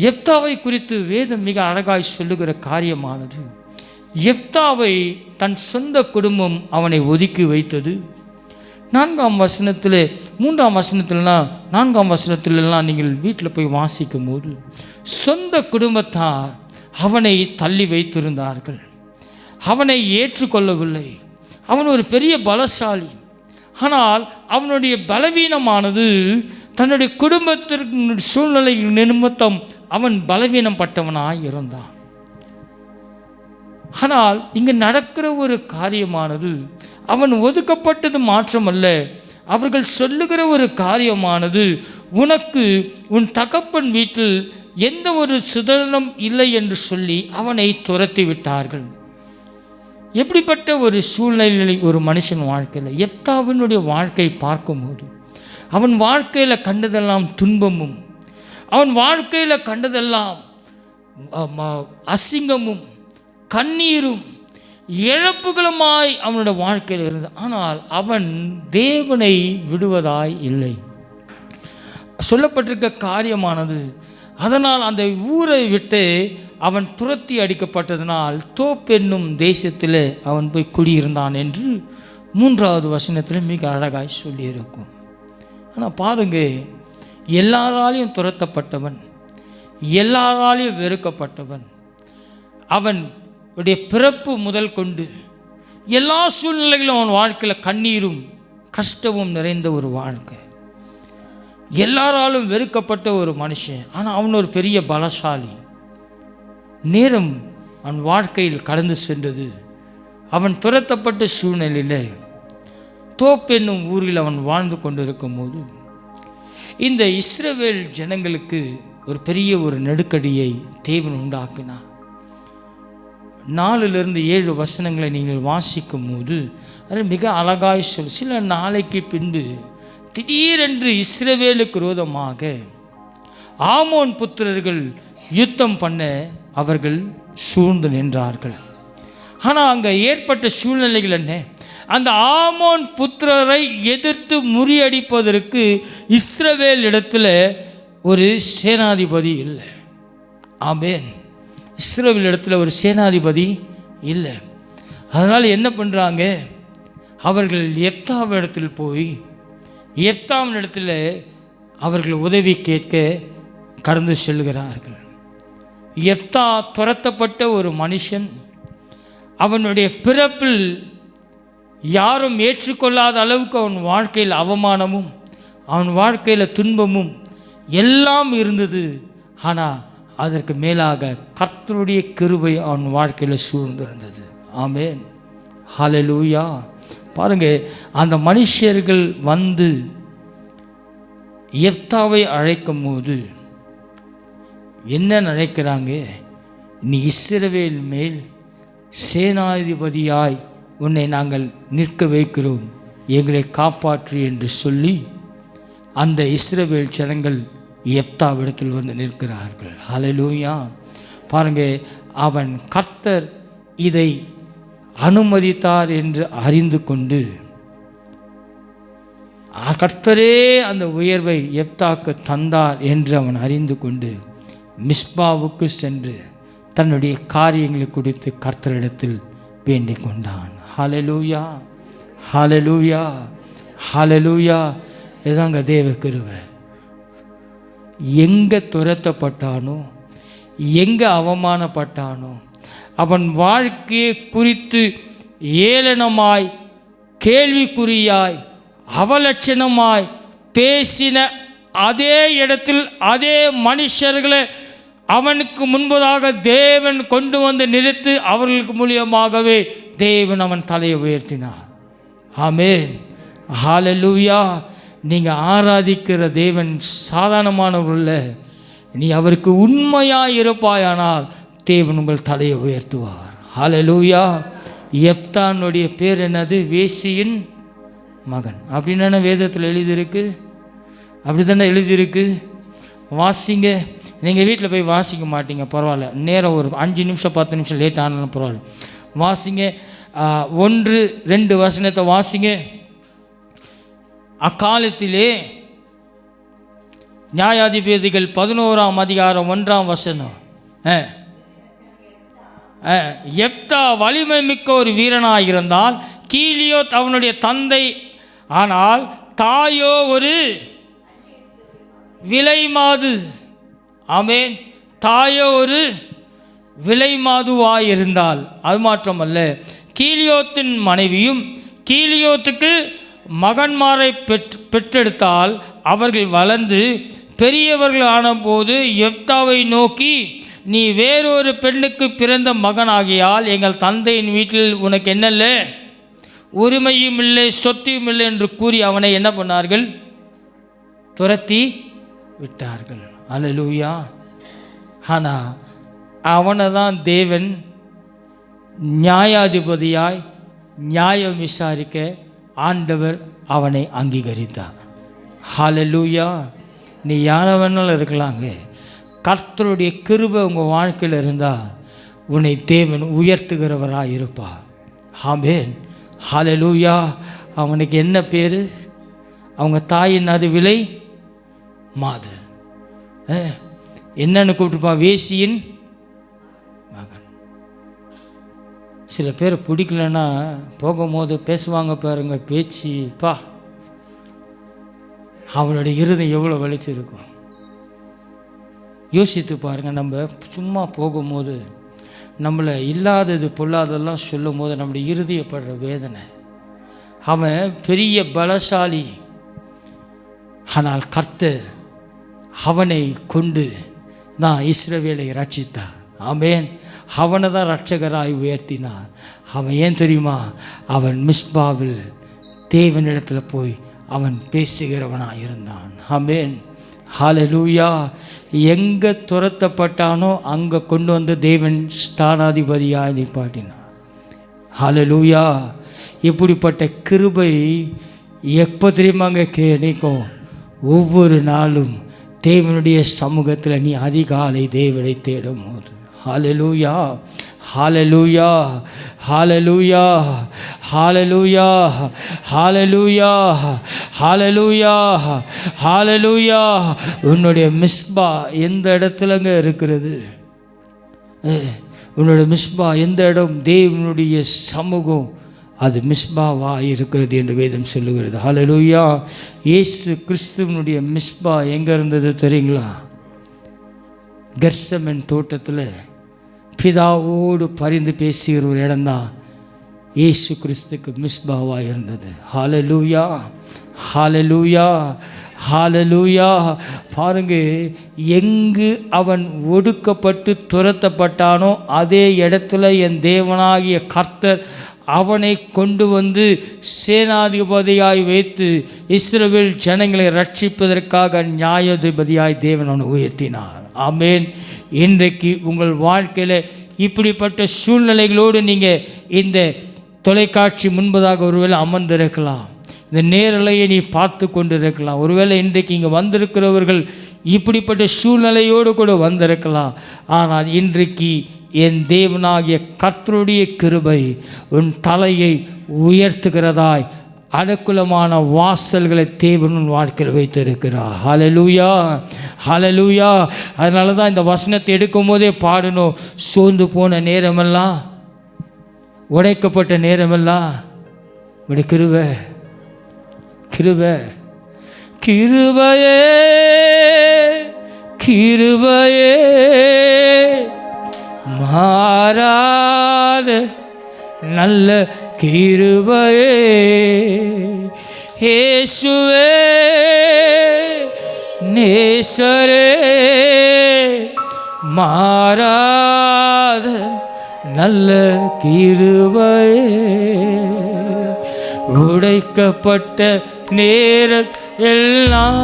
யெப்தாவை குறித்து வேதம் மிக அழகாய் சொல்லுகிற காரியமானது, யெப்தாவை தன் சொந்த குடும்பம் அவனை ஒதுக்கி வைத்தது. 4ஆம் வசனத்தில் 3ஆம் வசனத்திலலாம் 4ஆம் வசனத்திலெல்லாம் நீங்கள் வீட்டில் போய் வாசிக்கும் போது, சொந்த குடும்பத்தார் அவனை தள்ளி வைத்திருந்தார்கள். அவனை ஏற்றுக்கொள்ளவில்லை. அவன் ஒரு பெரிய பலசாலி. ஆனால் அவனுடைய பலவீனமானது தன்னுடைய குடும்பத்திற்கு சூழ்நிலை நிமித்தம் அவன் பலவீனப்பட்டவனாய் இருந்தான். ஆனால் இங்கு நடக்கிற ஒரு காரியமானது அவன் ஒதுக்கப்பட்டது மாற்றமல்ல, அவர்கள் சொல்லுகிற ஒரு காரியமானது உனக்கு உன் தகப்பன் வீட்டில் எந்த ஒரு சுதந்திரம் இல்லை என்று சொல்லி அவனை துரத்தி விட்டார்கள். எப்படிப்பட்ட ஒரு சூழ்நிலை ஒரு மனுஷன் வாழ்க்கையில். எப்தாவினுடைய வாழ்க்கை பார்க்கும்போது அவன் வாழ்க்கையில் கண்டதெல்லாம் துன்பமும், அவன் வாழ்க்கையில் கண்டதெல்லாம் அசிங்கமும் கண்ணீரும் இழப்புகளுமாய் அவனுடைய வாழ்க்கையில் இருந்தது. ஆனால் அவன் தேவனை விடுவதாய் இல்லை. சொல்லப்பட்டிருக்க காரியமானது, அதனால் அந்த ஊரை விட்டு அவன் துரத்தி அடிக்கப்பட்டதனால் தோப் என்னும் தேசத்தில் அவன் போய் குடியிருந்தான் என்று 3வது வசனத்தில் மிக அழகாய் சொல்லியிருக்கும். ஆனால் பாருங்க, எல்லாராலையும் துரத்தப்பட்டவன், எல்லாராலையும் வெறுக்கப்பட்டவன், அவன் உடைய பிறப்பு முதல் கொண்டு எல்லா சூழ்நிலைகளும் அவன் வாழ்க்கையில் கண்ணீரும் கஷ்டமும் நிறைந்த ஒரு வாழ்க்கை, எல்லாராலும் வெறுக்கப்பட்ட ஒரு மனுஷன். ஆனால் அவன் ஒரு பெரிய பலசாலி. நேரம் அவன் வாழ்க்கையில் கடந்து சென்றது. அவன் துரத்தப்பட்ட சூழ்நிலையில் தோப் என்னும் ஊரில் அவன் வாழ்ந்து கொண்டிருக்கும் போது இந்த இஸ்ரவேல் ஜனங்களுக்கு ஒரு பெரிய ஒரு நெருக்கடியை தேவன் உண்டாக்கினார். 4-7 வசனங்களை நீங்கள் வாசிக்கும் போது அது மிக அழகாய் சொல். சில நாளைக்கு பின்பு திடீரென்று இஸ்ரவேலுக்கு விரோதமாக ஆமோன் புத்திரர்கள் யுத்தம் பண்ண அவர்கள் சூழ்ந்து நின்றார்கள். ஆனால் அங்கே ஏற்பட்ட சூழ்நிலைகள் என்ன? அந்த ஆமோன் புத்திரரை எதிர்த்து முறியடிப்பதற்கு இஸ்ரவேல் இடத்துல ஒரு சேனாதிபதி இல்லை. ஆமென். இஸ்ரவேல் இடத்துல ஒரு சேனாதிபதி இல்லை. அதனால் என்ன பண்ணுறாங்க? அவர்கள் எப்தாவின் இடத்தில் போய் எப்தாவின் இடத்துல அவர்கள் உதவி கேட்க கடந்து செல்கிறார்கள். எப்தா துரத்தப்பட்ட ஒரு மனுஷன். அவனுடைய பிறப்பில் யாரும் ஏற்றுக்கொள்ளாத அளவுக்கு அவன் வாழ்க்கையில் அவமானமும் அவன் வாழ்க்கையில் துன்பமும் எல்லாம் இருந்தது. ஆனால் அதற்கு மேலாக கர்த்தருடைய கிருபை அவன் வாழ்க்கையில் சூழ்ந்திருந்தது. ஆமென். ஹல்லேலூயா. பாருங்க, அந்த மனுஷர்கள் வந்து எப்தாவை அழைக்கும் போது என்ன நினைக்கிறாங்க? நீ இஸ்ரவேல் மேல் சேனாதிபதியாய் உன்னை நாங்கள் நிற்க வைக்கிறோம், எங்களை காப்பாற்று என்று சொல்லி அந்த இஸ்ரவேல் ஜனங்கள் எப்தாவிடத்தில் வந்து நிற்கிறார்கள். ஹல்லேலூயா. பாருங்க, அவன் கர்த்தர் இதை அனுமதித்தார் என்று அறிந்து கொண்டு கர்த்தரே அந்த உயர்வை எப்தாக்கு தந்தார் என்று அவன் அறிந்து கொண்டு மிஸ்பாவுக்கு சென்று தன்னுடைய காரியங்களை குறித்து கர்த்தரிடத்தில் வேண்டிக் கொண்டான். ஹல்லேலூயா, ஹல்லேலூயா, ஹல்லேலூயா. இதுதாங்க தேவ கிருபை. எங்கே துரத்தப்பட்டானோ, எங்கே அவமானப்பட்டானோ, அவன் வாழ்க்கையை குறித்து ஏளனமாய் கேள்விக்குறியாய் அவலட்சணமாய் பேசின அதே இடத்தில் அதே மனுஷர்களை அவனுக்கு முன்பதாக தேவன் கொண்டு வந்து நிறுத்தி அவர்களுக்கு மூலியமாகவே தேவன் அவன் தலையை உயர்த்தினார். ஆமென். ஹல்லேலூயா. நீங்கள் ஆராதிக்கிற தேவன் சாதாரணமானவர்கள். நீ அவருக்கு உண்மையாக இருப்பாயானால் தேவன் உங்கள் தலையை உயர்த்துவார். ஹல்லேலூயா. எப்தானுடைய பேர் என்னது? வேசியின் மகன் அப்படின்னு வேதத்தில் எழுதியிருக்கு. அப்படி தானே எழுதியிருக்கு. வாசிங்க. நீங்கள் வீட்டில் போய் வாசிக்க மாட்டீங்க, பரவாயில்ல. நேரம் ஒரு 5 நிமிஷம் 10 நிமிஷம் லேட் ஆனாலும் பரவாயில்ல. வாசிங்க. 1-2 வசனத்தை வாசிங்க. அக்காலத்திலே நியாயாதிபதிகள் 11ஆம் அதிகாரம் 1ஆம் வசனம். எப்தா வலிமை மிக்க ஒரு வீரனாக இருந்தால், கீலியோத் அவனுடைய தந்தை, ஆனால் தாயோ ஒரு விலை மாது. ஆமென். தாயோ ஒரு விலை மாதுவாய் இருந்தால், அது மாத்திரமல்ல, கீலியோத்தின் மனைவியும் கீலியோத்துக்கு மகன்மாரை பெற்றெடுத்தால் அவர்கள் வளர்ந்து பெரியவர்கள் ஆனபோது யெப்தாவை நோக்கி, நீ வேறொரு பெண்ணுக்கு பிறந்த மகனாகியால் எங்கள் தந்தையின் வீட்டில் உனக்கு என்னல்ல, உரிமையும் இல்லை, சொத்தையும் இல்லை என்று கூறி அவனை என்ன பண்ணார்கள்? துரத்தி விட்டார்கள். அல்லேலூயா. ஆனால் அவனை தான் தேவன் நியாயாதிபதியாய் நியாயம் விசாரிக்க ஆண்டவர் அவனை அங்கீகரித்தார். ஹல்லேலூயா. நீ யாரை வேணாலும் இருக்கலாங்க, கர்த்தருடைய கிருபை உங்கள் வாழ்க்கையில் இருந்தால் உன்னை தேவன் உயர்த்துகிறவராக இருப்பார். ஆமென். ஹல்லேலூயா. அவனுக்கு என்ன பேர்? அவங்க தாயின் அது விலை மாது. என்னன்னு கூப்பிட்டுப்பான்? வேசியின் மகன். சில பேர் பிடிக்கலன்னா போகும்போது பேசுவாங்க பாருங்க, பேச்சுப்பா, அவனுடைய இருதயம் எவ்வளோ வலிச்சிருக்கும் யோசித்து பாருங்கள். நம்ம சும்மா போகும்போது நம்மளை இல்லாதது பொல்லாததெல்லாம் சொல்லும் போது நம்முடைய இருதயப்படுற வேதனை. அவன் பெரிய பலசாலி, ஆனால் கர்த்தர் அவனை கொண்டு தான் இஸ்ரவேலை ரட்சித்தார். ஆமென். அவனை தான் இரட்சகராய் உயர்த்தினார். அவன் ஏன் தெரியுமா? அவன் மிஸ்பாவில் தேவனிடத்தில் போய் அவன் பேசுகிறவனாக இருந்தான். ஆமென். ஹல்லேலூயா. எங்கே துரத்தப்பட்டானோ அங்கே கொண்டு வந்து தேவன் ஸ்தானாதிபதியாக நிப்பாட்டினான். ஹல்லேலூயா. இப்படிப்பட்ட கிருபை எப்போ தெரியுமாங்க கிடைக்கும்? ஒவ்வொரு நாளும் தேவனுடைய சமூகத்தில் நீ அதிகாலை தேவனை தேடும் போது. ஹல்லேலூயா. ஹல்லேலூயா. ஹல்லேலூயா. ஹல்லேலூயா. ஹல்லேலூயா. ஹல்லேலூயா. ஹல்லேலூயா. உன்னுடைய மிஸ்பா எந்த இடத்துலங்க இருக்கிறது? உன்னுடைய மிஸ்பா எந்த இடம்? தேவனுடைய சமூகம் அது மிஸ்பாவாக இருக்கிறது என்று வேதம் சொல்லுகிறது. ஹல்லேலூயா. இயேசு கிறிஸ்துவனுடைய மிஸ்பா எங்கே இருந்தது தெரியுங்களா? கெத்செமனே தோட்டத்தில் பிதாவோடு பரிந்து பேசுகிற ஒரு இடம்தான் இயேசு கிறிஸ்துக்கு மிஸ்பாவாக இருந்தது. ஹல்லேலூயா. ஹல்லேலூயா. ஹல்லேலூயா. பாருங்க, எங்கு அவன் ஒடுக்கப்பட்டு துரத்தப்பட்டானோ அதே இடத்துல என் தேவனாகிய கர்த்தர் அவனை கொண்டு வந்து சேனாதிபதியாய் வைத்து இஸ்ரவேல் ஜனங்களை ரட்சிப்பதற்காக நியாயாதிபதியாய் தேவன் அவனை உயர்த்தினார். ஆமென். இன்றைக்கு உங்கள் வாழ்க்கையில் இப்படிப்பட்ட சூழ்நிலைகளோடு நீங்கள் இந்த தொலைக்காட்சி முன்பதாக ஒருவேளை அமர்ந்திருக்கலாம், இந்த நேரலையை நீ பார்த்து கொண்டு இருக்கலாம். ஒருவேளை இன்றைக்கு இங்கே வந்திருக்கிறவர்கள் இப்படிப்பட்ட சூழ்நிலையோடு கூட வந்திருக்கலாம். ஆனால் இன்றைக்கு என் தேவனாகிய கர்த்தருடைய கிருபை உன் தலையை உயர்த்துகிறதாய் அனுகூலமான வாசல்களை தேவன் உன் வாழ்க்கையில் வைத்திருக்கிறார். ஹல்லேலூயா. ஹல்லேலூயா. அதனால தான் இந்த வசனத்தை எடுக்கும் போதே பாடணும். சோர்ந்து போன நேரமெல்லாம், உடைக்கப்பட்ட நேரமெல்லாம் உடைய கிருபை, கிருபை, கிருபையே, கிருபையே, மாறாத நல்ல கிருபையே, இயேசுவே நேசரே, மாறாத நல்ல கிருபையே, உடைக்கப்பட்ட நேரம் எல்லாம்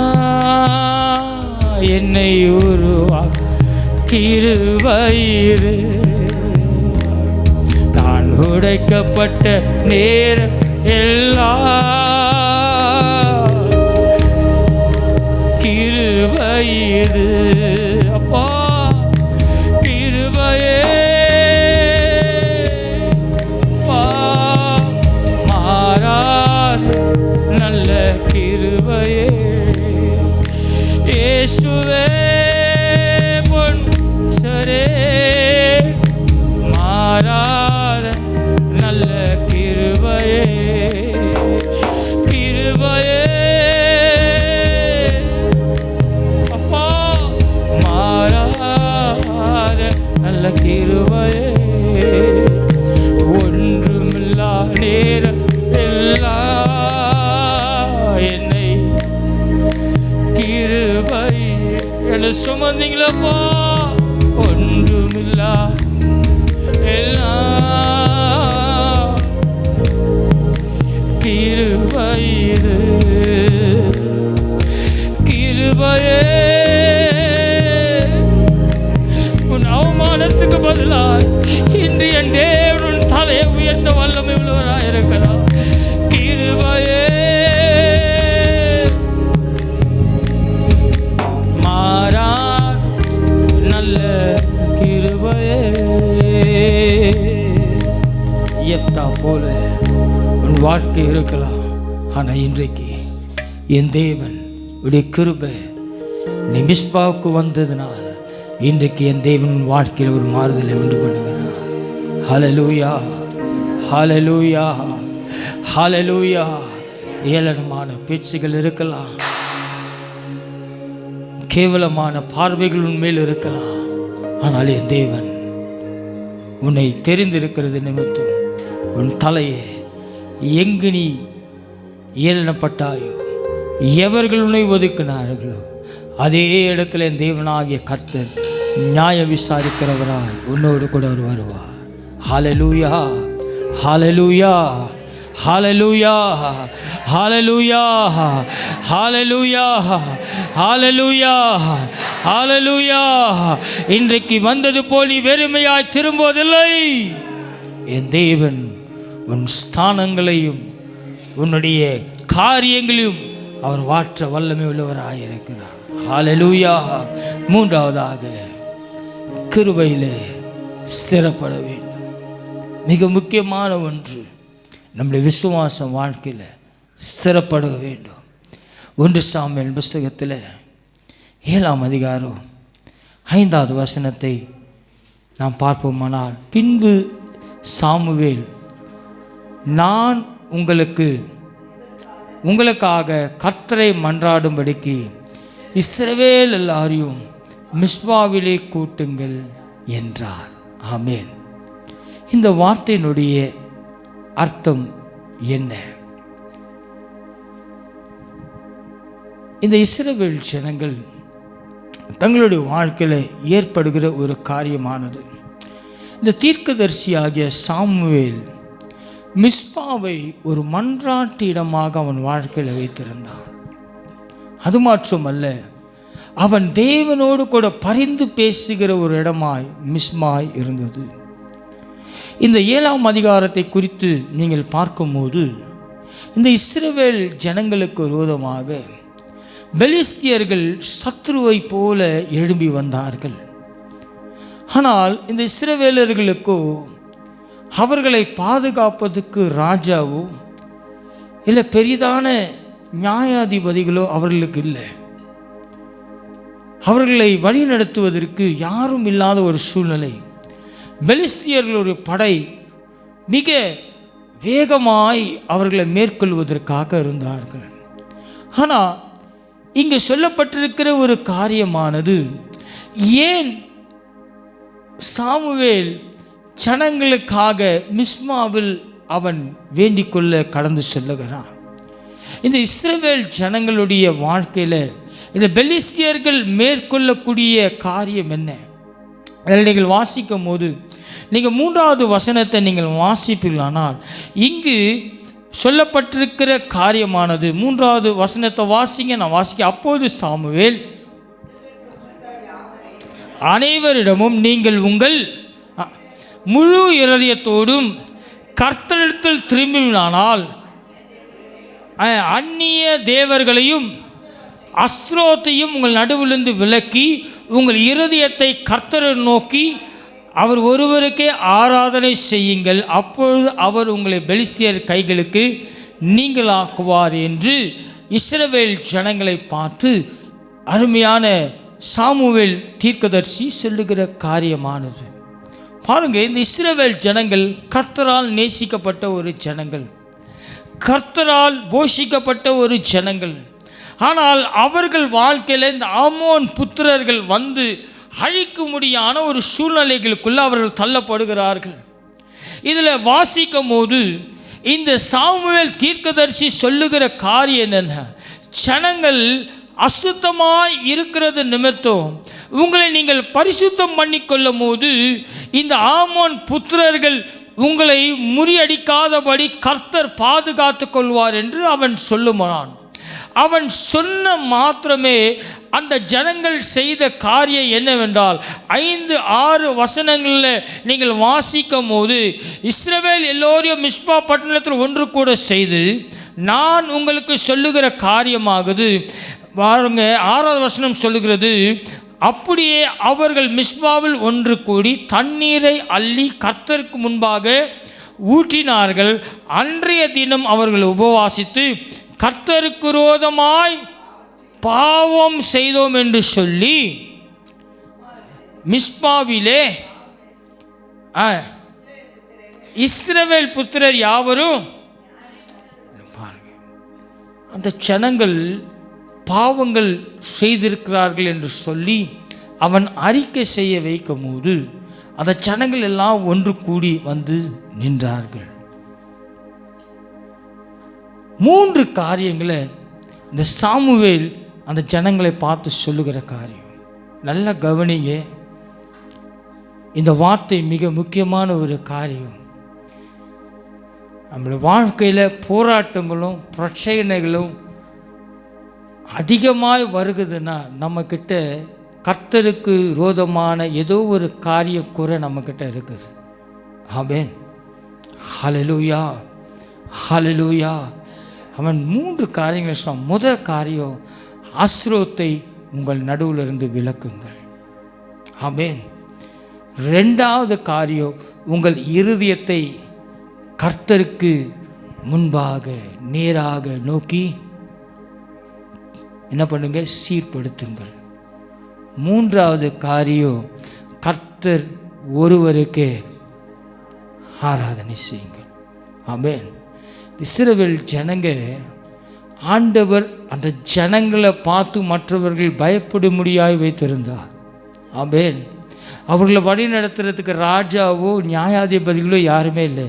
என்னை உருவாக்க கிருபையிரு. நான் உடைக்கப்பட்ட நேரம் எல்லாம் கிருபையிரு. அப்பா கிருபையே, மாறாத நல்ல கிருபையே, இயேசுவே மாறாத நல்ல கிருபையே, கிருபையே, அப்பா மாறாத நல்ல கிருபையே. என்னை கிருபை என்ன சுமந்தீங்களப்பா, ஒன்றுமில்லா எல்லாம் கிருபை, இது கிருபையே. உன் அவமானத்துக்கு பதிலாக இன்று என் தேவன் தலையை உயர்த்த வல்லமை உள்ளவராக இருக்கிறார். கிருபையே மாறா நல்ல கிருபையே. எத்தா போல உன் வாழ்க்கை இருக்கலாம், ஆனால் இன்றைக்கு என் தேவன் உடைய கிருபை நீ மிஸ்பாவுக்கு வந்ததுனால் இன்றைக்கு என் தேவன் வாழ்க்கையில் ஒரு மாறுதலை உண்டு பண்ணுகிறார். ஹல்லேலூயா, ஹல்லேலூயா, ஹல்லேலூயா. ஏளனமான பேச்சுகள் இருக்கலாம், கேவலமான பார்வைகள் உன்மேல் இருக்கலாம், ஆனால் என் தேவன் உன்னை தெரிந்திருக்கிறது நிமித்தம் உன் தலையை எங்கு நீ ஏளனப்பட்டாயோ, எவர்கள் உன்னை ஒதுக்கினார்களோ அதே இடத்துல என் தேவனாகிய கர்த்தர் நியாய விசாரிக்கிறவராய் உன்னோடு கூட வருவார். ஹல்லேலூயா, ஹல்லேலூயா, ஹல்லேலூயா, ஹல்லேலூயா, ஹல்லேலூயா, ஹல்லேலூயா, ஹல்லேலூயா. இன்றைக்கு வந்தது போல் நீ வெறுமையாய் திரும்புவதில்லை. என் தேவன் உன் ஸ்தானங்களையும் உன்னுடைய காரியங்களையும் அவர் மாற்ற வல்லமை உள்ளவராக இருக்கிறார். ஹல்லேலூயா. மூன்றாவதாக கிருபையிலே ஸ்திரப்பட வேண்டும். மிக முக்கியமான ஒன்று, நம்முடைய விசுவாச வாழ்க்கையில் ஸ்திரப்பட வேண்டும். 1 சாமுவேல் புஸ்தகத்தில் 7ஆம் அதிகாரம் 5வது வசனத்தை நாம் பார்ப்போமானால், பின்பு சாமுவேல், நான் உங்களுக்காக கர்த்தரை மன்றாடும்படிக்கு இஸ்ரவேல் எல்லாரையும் மிஸ்பாவிலே கூட்டுங்கள் என்றார். ஆமென். இந்த வார்த்தையினுடைய அர்த்தம் என்ன? இந்த இஸ்ரவேல் ஜனங்கள் தங்களுடைய வாழ்க்கையில் ஏற்படுகிற ஒரு காரியமானது, இந்த தீர்க்கதரிசியாகிய சாமுவேல் மிஸ்பாவை ஒரு மன்றாட்டு இடமாக அவன் வாழ்க்கையில் வைத்திருந்தான். அது மாற்றமல்ல, அவன் தேவனோடு கூட பரிந்து பேசுகிற ஒரு இடமாய் மிஸ்பாய் இருந்தது. இந்த 7ஆம் அதிகாரத்தை குறித்து நீங்கள் பார்க்கும்போது, இந்த இஸ்ரவேல் ஜனங்களுக்கு விரோதமாக பெலிஸ்தியர்கள் சத்ருவை போல எழும்பி வந்தார்கள். ஆனால் இந்த இஸ்ரவேலர்களுக்கோ அவர்களை பாதுகாப்பதற்கு ராஜாவோ இல்லை பெரிதான நியாயாதிபதிகளோ அவர்களுக்கு இல்லை. அவர்களை வழி நடத்துவதற்கு யாரும் இல்லாத ஒரு சூழ்நிலை. பெலிஸ்தியர்களுடைய படை மிக வேகமாய் அவர்களை மேற்கொள்வதற்காக இருந்தார்கள். ஆனால் இங்கு சொல்லப்பட்டிருக்கிற ஒரு காரியமானது, ஏன் சாமுவேல் ஜனங்களுக்காக மிஸ்மாவில் அவன் வேண்டிக் கொள்ள கடந்து செல்லுகிறான்? இந்த இஸ்ரவேல் ஜனங்களுடைய வாழ்க்கையில் இந்த பெலிஸ்தியர்கள் மேற்கொள்ளக்கூடிய காரியம் என்ன? அதில் நீங்கள் வாசிக்கும் போது, நீங்கள் 3வது வசனத்தை நீங்கள் வாசிப்பீர்களானால், இங்கு சொல்லப்பட்டிருக்கிற காரியமானது 3வது வசனத்தை வாசிங்க. நான் வாசிக்க. அப்போது சாமுவேல் அனைவரிடமும், நீங்கள் உங்கள் முழு இருதயத்தோடும் கர்த்தரிடத்தில் திரும்பினானால் அந்நிய தேவர்களையும் அஸ்ரோத்தையும் உங்கள் நடுவிலிருந்து விலக்கி உங்கள் இருதயத்தை கர்த்தரை நோக்கி அவர் ஒருவருக்கே ஆராதனை செய்யுங்கள், அப்பொழுது அவர் உங்களை பெலிஸ்தியர் கைகளுக்கு நீங்களாக்குவார் என்று இஸ்ரவேல் ஜனங்களை பார்த்து அருமையான சாமுவேல் தீர்க்கதரிசி சொல்லுகிற காரியமானது. பாருங்கள், இந்த இஸ்ரவேல் ஜனங்கள் கர்த்தரால் நேசிக்கப்பட்ட ஒரு ஜனங்கள், கர்த்தரால் போஷிக்கப்பட்ட ஒரு ஜனங்கள். ஆனால் அவர்கள் வாழ்க்கையில் இந்த ஆமோன் புத்திரர்கள் வந்து அழிக்கும்படியான ஒரு சூழ்நிலைகளுக்குள்ள அவர்கள் தள்ளப்படுகிறார்கள். இதில் வாசிக்கும் போது இந்த சாமுவேல் தீர்க்கதரிசி சொல்லுகிற காரியம் என்னென்ன, ஜனங்கள் அசுத்தமாய் இருக்கிறது நிமித்தம் உங்களை நீங்கள் பரிசுத்தம் பண்ணிக்கொள்ளும் போது இந்த ஆமோன் புத்திரர்கள் உங்களை முறியடிக்காதபடி கர்த்தர் பாதுகாத்து கொள்வார் என்று அவன் சொல்லுமான். அவன் சொன்ன மாத்திரமே அந்த ஜனங்கள் செய்த காரியம் என்னவென்றால் 5-6 வசனங்களில் நீங்கள் வாசிக்கும் போது, இஸ்ரவேல் எல்லோரையும் மிஸ்பா பட்டணத்தில் ஒன்று கூட செய்து நான் உங்களுக்கு சொல்லுகிற காரியமாகுது பாருங்க. 6வது வசனம் சொல்லுகிறது, அப்படியே அவர்கள் மிஸ்பாவில் ஒன்று கூடி தண்ணீரை அள்ளி கர்த்தருக்கு முன்பாக ஊற்றினார்கள். அன்றைய தினம் அவர்கள் உபவாசித்து கர்த்தருக்கு விரோதமாய் பாவம் செய்தோம் என்று சொல்லி மிஸ்பாவிலே இஸ்ரவேல் புத்திரர் யாவரும் அந்த ஜனங்கள் பாவங்கள் செய்திருக்கிறார்கள் என்று சொல்லி அவன் அறிக்கை செய்ய வைக்கும் போது அந்த ஜனங்கள் எல்லாம் ஒன்று கூடி வந்து நின்றார்கள். 3 காரியங்களை இந்த சாமுவேல் அந்த ஜனங்களை பார்த்து சொல்லுகிற காரியம். நல்ல கவனிங்க, இந்த வார்த்தை மிக முக்கியமான ஒரு காரியம். நம்மளுடைய வாழ்க்கையில் போராட்டங்களும் பிரச்சனைகளும் அதிகமாக வருகுதுன்னா நம்மக்கிட்ட கர்த்தருக்கு விரோதமான ஏதோ ஒரு காரிய குறை நம்மக்கிட்ட இருக்குது. ஆமென், ஹல்லேலூயா, ஹல்லேலூயா. அவன் 3 காரியங்களை சொன்னான். முதல் காரியம், ஆஸ்ரோத்தை உங்கள் நடுவில் இருந்து விலக்குங்கள். ஆமென். 2வது காரியம், உங்கள் இருதயத்தை கர்த்தருக்கு முன்பாக நேராக நோக்கி என்ன பண்ணுங்க, சீர்படுத்துங்கள். 3வது காரியம், கர்த்தர் ஒருவருக்கே ஆராதனை செய்யுங்கள். ஆமென். இஸ்ரவேல் ஜனங்க, ஆண்டவர் அந்த ஜனங்களை பார்த்து மற்றவர்கள் பயப்படும்படியாய் வைத்திருந்தார். ஆமென். அவர்களை வழி நடத்துறதுக்கு ராஜாவோ நியாயாதிபதிகளோ யாருமே இல்லை.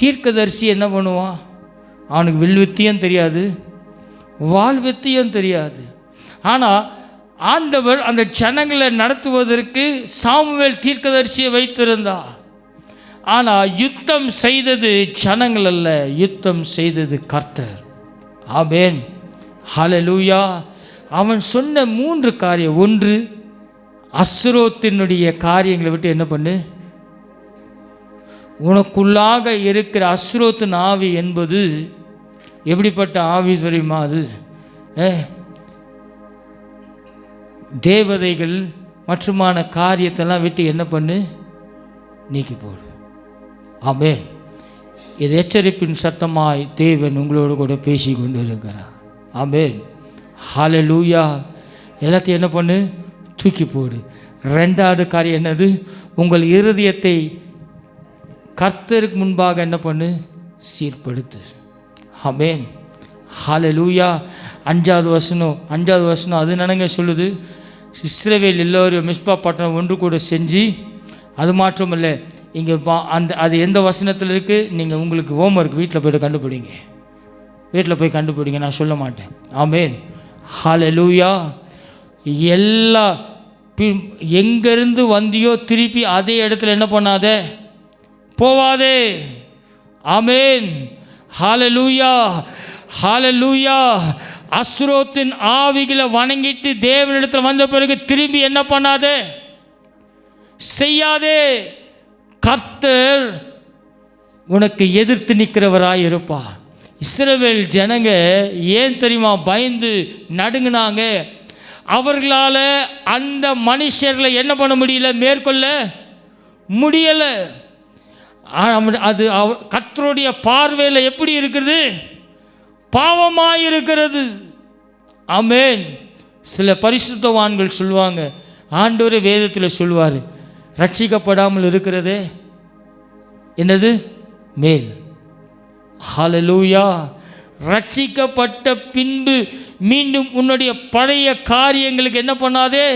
தீர்க்கதரிசி என்ன பண்ணுவான்? அவனுக்கு வில்வித்தியும் தெரியாது, வாழ்வித்தியும் தெரியாது. ஆனால் ஆண்டவர் அந்த ஜனங்களை நடத்துவதற்கு சாமுவேல் தீர்க்கதரிசியை வைத்திருந்தார். ஆனால் யுத்தம் செய்தது ஜனங்கள் அல்ல, யுத்தம் செய்தது கர்த்தர். ஆமென், ஹல்லேலூயா. அவன் சொன்ன 3 காரியம். 1, அஸ்ரோத்தினுடைய காரியங்களை விட்டு என்ன பண்ணு, உனக்குள்ளாக இருக்கிற அஸ்ரோத்தின் ஆவி என்பது எப்படிப்பட்ட ஆவி தெரியுமா? அது தேவதைகள் மற்றுமான காரியத்தெல்லாம் விட்டு என்ன பண்ணு, நீக்கி போடு. ஆமென். இது எச்சரிப்பின் சத்தமாய் தேவன் உங்களோடு கூட பேசி கொண்டு இருக்கிறார். ஆமென், ஹல்லேலூயா. எல்லாத்தையும் என்ன பண்ணு, தூக்கி போடு. 2வது காரியம் என்னது, உங்கள் இருதயத்தை கர்த்தருக்கு முன்பாக என்ன பண்ணு, சீர்படுத்து. ஆமென், ஹல்லேலூயா. 5வது வசனம் அது என்னங்க சொல்லுது, இஸ்ரவேல் எல்லோரும் மிஸ்பா பட்டணம் ஒன்று கூட செஞ்சு, அது மாற்றமில்லை இங்கே அது எந்த வசனத்தில் இருக்குது, நீங்கள் உங்களுக்கு ஹோம்ஒர்க் வீட்டில் போய்ட்டு கண்டுபிடிங்க, வீட்டில் போய் கண்டுபிடிங்க, நான் சொல்ல மாட்டேன். ஆமென், ஹல்லேலூயா. எல்லா எங்கேருந்து வந்தியோ திருப்பி அதே இடத்துல என்ன பண்ணாத, போவாதே. ஆமென், ஹல்லேலூயா, ஹல்லேலூயா. அஸ்ரோத்தின் ஆவிகளை வணங்கிட்டு தேவனிடத்தில் வந்த பிறகு திரும்பி என்ன பண்ணாதே, செய்யாதே. கர்த்தர் உனக்கு எதிர்த்து நிற்கிறவராய் இருப்பார். இஸ்ரவேல் ஜனங்க ஏன் தெரியுமா பயந்து நடுங்கினாங்க? அவர்களால் அந்த மனுஷர்களை என்ன பண்ண முடியல, மேற்கொள்ள முடியலை. அது கர்த்தருடைய பார்வையில் எப்படி இருக்கிறது, பாவமாக இருக்கிறது. ஆமென். சில பரிசுத்தவான்கள் சொல்லுவாங்க, ஆண்டவரே வேதத்தில் சொல்லுவார், ரட்சிக்கப்படாமல் இருக்கிறதே என்னது மேல். ஹல்லேலூயா. ரட்சிக்கப்பட்ட பின்பு மீண்டும் உன்னுடைய பழைய காரியங்களுக்கு என்ன பண்ணாதே,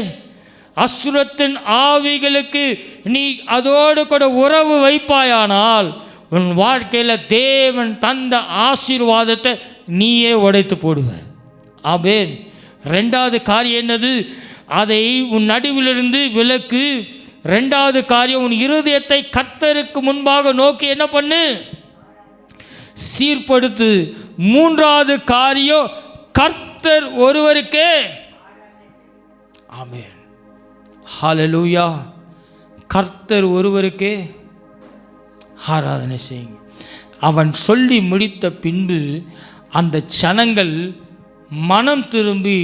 அசுரத்தின் ஆவிகளுக்கு நீ அதோடு கூட உறவு வைப்பாயானால் உன் வாழ்க்கையில் தேவன் தந்த ஆசீர்வாதத்தை நீயே உடைத்து போடுவ. ஆமென். ரெண்டாவது காரியம் என்னது? அதை உன் நடுவிலிருந்து விலக்கு. ரெண்டாவது காரியம், உன் இருதயத்தை கர்த்தருக்கு முன்பாக நோக்கி என்ன பண்ணு? சீர்படுத்து. மூன்றாவது காரியம், கர்த்தர் ஒருவருக்கே. ஆமென். ஹல்லேலூயா. கர்த்தர் ஒருவருக்கே ஆராதனை செய்யுங்க. அவன் சொல்லி முடித்த பின்பு அந்த ஜனங்கள் மனம் திரும்பி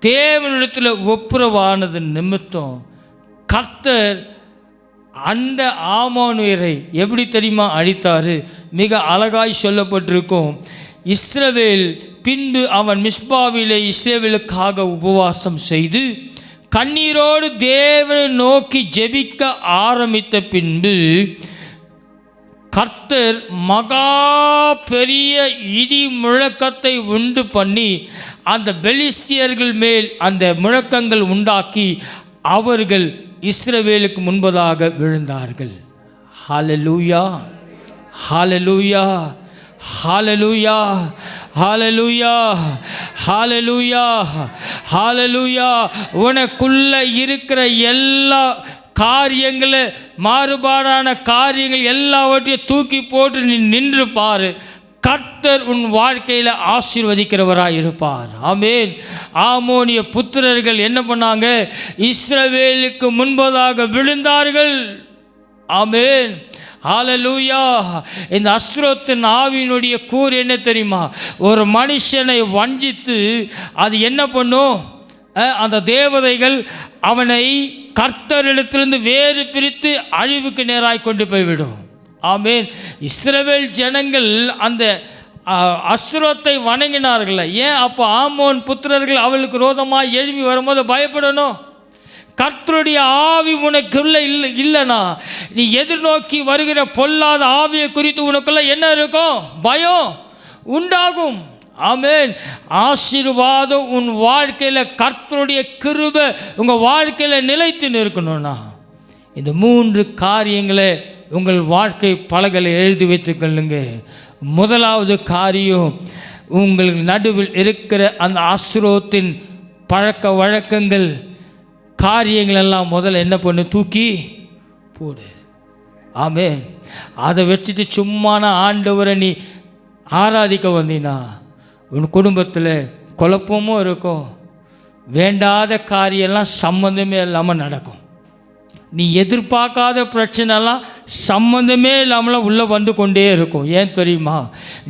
தேவனிடத்தில் ஒப்புரவானது நிமித்தம் கர்த்தர் அந்த ஆமோனியரை எப்படி தெரியுமா அழித்தார்? மிக அழகாய் சொல்லப்பட்டிருக்கும். இஸ்ரவேல் பின்பு அவன் மிஸ்பாவிலே இஸ்ரவேலுக்காக உபவாசம் செய்து கண்ணீரோடு தேவனை நோக்கி ஜெபிக்க ஆரம்பித்த பின்பு கர்த்தர் மகா பெரிய இடி முழக்கத்தை உண்டு பண்ணி அந்த பெலிஸ்தியர்கள் மேல் அந்த முழக்கங்கள் உண்டாக்கி அவர்கள் இஸ்ரவேலுக்கு முன்பதாக விழுந்தார்கள். ஹல்லேலூயா, ஹல்லேலூயா, ஹல்லேலூயா, ஹல்லேலூயா, ஹல்லேலூயா, ஹல்லேலூயா. உனக்குள்ள இருக்கிற எல்லா காரியங்களை, மாறுபாடான காரியங்கள் எல்லாவற்றையும் தூக்கி போட்டு நீ நின்று பாரு. கர்த்தர் உன் வாழ்க்கையில் ஆசீர்வதிக்கிறவராக இருப்பார். ஆமென். ஆமோனிய புத்திரர்கள் என்ன பண்ணாங்க? இஸ்ரவேலுக்கு முன்பதாக விழுந்தார்கள். ஆமென். ஹல்லேலூயா. இந்த அஸ்ரோத்தின் ஆவியினுடைய கூறு என்ன தெரியுமா? ஒரு மனுஷனை வஞ்சித்து அது என்ன பண்ணும்? அந்த தேவதைகள் அவனை கர்த்தரிடத்திலிருந்து வேறு பிரித்து அழிவுக்கு நேராய் கொண்டு போய்விடும். ஆமென். இஸ்ரவேல் ஜனங்கள் அந்த அஸ்ரோத்தை வணங்கினார்கள். ஏன்? அப்போ ஆமோன் புத்திரர்கள் அவளுக்கு ரோதமாக எழுப்பி வரும்போது பயப்படணும். கர்த்தருடைய ஆவி உனக்குள்ள இல்லைனா நீ எதிர்நோக்கி வருகிற பொல்லாத ஆவியை குறித்து உனக்குள்ள என்ன இருக்கும்? பயம் உண்டாகும். ஆமென். ஆசீர்வாதம் உன் வாழ்க்கையில், கர்த்தருடைய கிருபை உங்கள் வாழ்க்கையில் நிலைத்து நிற்கணும்னா இந்த 3 காரியங்களை உங்கள் வாழ்க்கை பலகைகளை எழுதி வைத்துக் கொள்ளுங்க. முதலாவது காரியம், உங்கள் நடுவில் இருக்கிற அந்த ஆசீர்வாதத்தின் பழக்க வழக்கங்கள், காரியங்கள் எல்லாம் முதல்ல என்ன பண்ணு? தூக்கி போடு. ஆமென். அதை வச்சுட்டு சும்மான ஆண்டவரை நீ ஆராதிக்க வந்தீனா உன் குடும்பத்தில் குழப்பமும் இருக்கும். வேண்டாத காரியெல்லாம் சம்மந்தமே இல்லாமல் நடக்கும். நீ எதிர்பார்க்காத பிரச்சனைலாம் சம்மந்தமே இல்லாமல் உள்ளே வந்து கொண்டே இருக்கும். ஏன் தெரியுமா?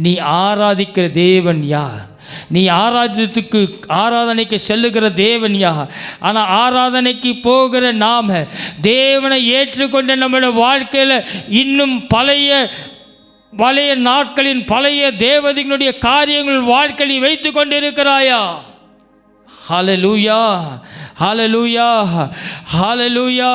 நீ ஆராதிக்கிற தேவன் யார்? நீ ஆராதனைக்கு செல்லுகிற தேவன் யார்? ஆனால் ஆராதனைக்கு போகிற நாம தேவனை ஏற்றுக்கொண்ட நம்மளுடைய வாழ்க்கையில் இன்னும் பழைய நாட்களின் பழைய தேவதைகளுடைய காரியங்கள் வாழ்க்கையில் வைத்து கொண்டிருக்கிறாயா? ஹல்லேலூயா, ஹல்லேலூயா, ஹல்லேலூயா.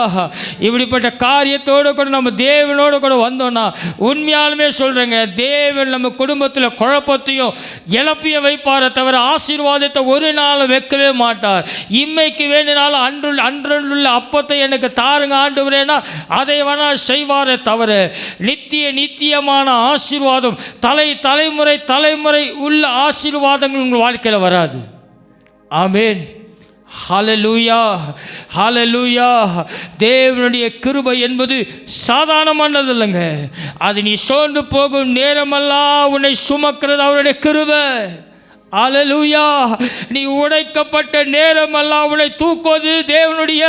இப்படிப்பட்ட காரியத்தோடு கூட நம்ம தேவனோடு கூட வந்தோன்னா உண்மையாலுமே சொல்கிறேங்க, தேவன் நம்ம குடும்பத்தில் குழப்பத்தையும் இழப்பையும் வைப்பாரை தவிர ஆசீர்வாதத்தை ஒரு நாள் வைக்கவே மாட்டார். இம்மைக்கு வேண்டினாலும் அன்றுள்ள அப்பத்தை எனக்கு தாருங்க ஆண்டவரேனா அதை வேணால் செய்வாரே தவிர நித்தியமான ஆசீர்வாதம் தலைமுறை உள்ள ஆசீர்வாதங்கள் உங்கள் வாழ்க்கையில் வராது. ஆமென். ஹல்லேலூயா, ஹல்லேலூயா. தேவனுடைய கிருபை என்பது சாதாரணமானது இல்லைங்க. அது நீ சோர்ந்து போகும் நேரமெல்லாம் உன்னை சுமக்கிறது அவருடைய கிருபை. ஹல்லேலூயா. நீ உடைக்கப்பட்ட நேரமெல்லாம் உன்னை தூக்குவது தேவனுடைய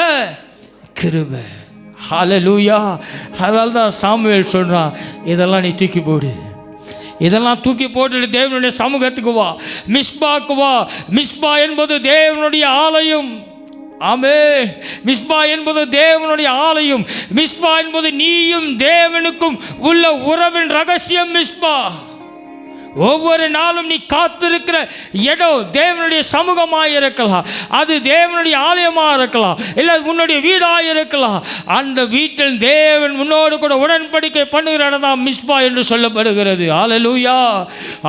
கிருபை. ஹல்லேலூயா. அதனால தான் சாமுவேல் சொல்கிறான், இதெல்லாம் நீ தூக்கி போடு. இதெல்லாம் தூக்கி போட்டுட்டு தேவனுடைய சமூகத்துக்கு வா, மிஸ்பாக்கு வா. மிஸ்பா என்பது தேவனுடைய ஆலயம். ஆமென். மிஸ்பா என்பது தேவனுடைய ஆலயம். மிஸ்பா என்பது நீயும் தேவனுக்கும் உள்ள உறவின் ரகசியம். மிஸ்பா ஒவ்வொரு நாளும் நீ காத்திருக்கிற இடம் தேவனுடைய சமூகமாக இருக்கலாம், அது தேவனுடைய ஆலயமாக இருக்கலாம், இல்லை உன்னுடைய வீடாக இருக்கலாம். அந்த வீட்டில் தேவன் உன்னோடு கூட உடன்படிக்கை பண்ணுகிற இடம் தான் மிஸ்பா என்று சொல்லப்படுகிறது. ஹல்லேலூயா,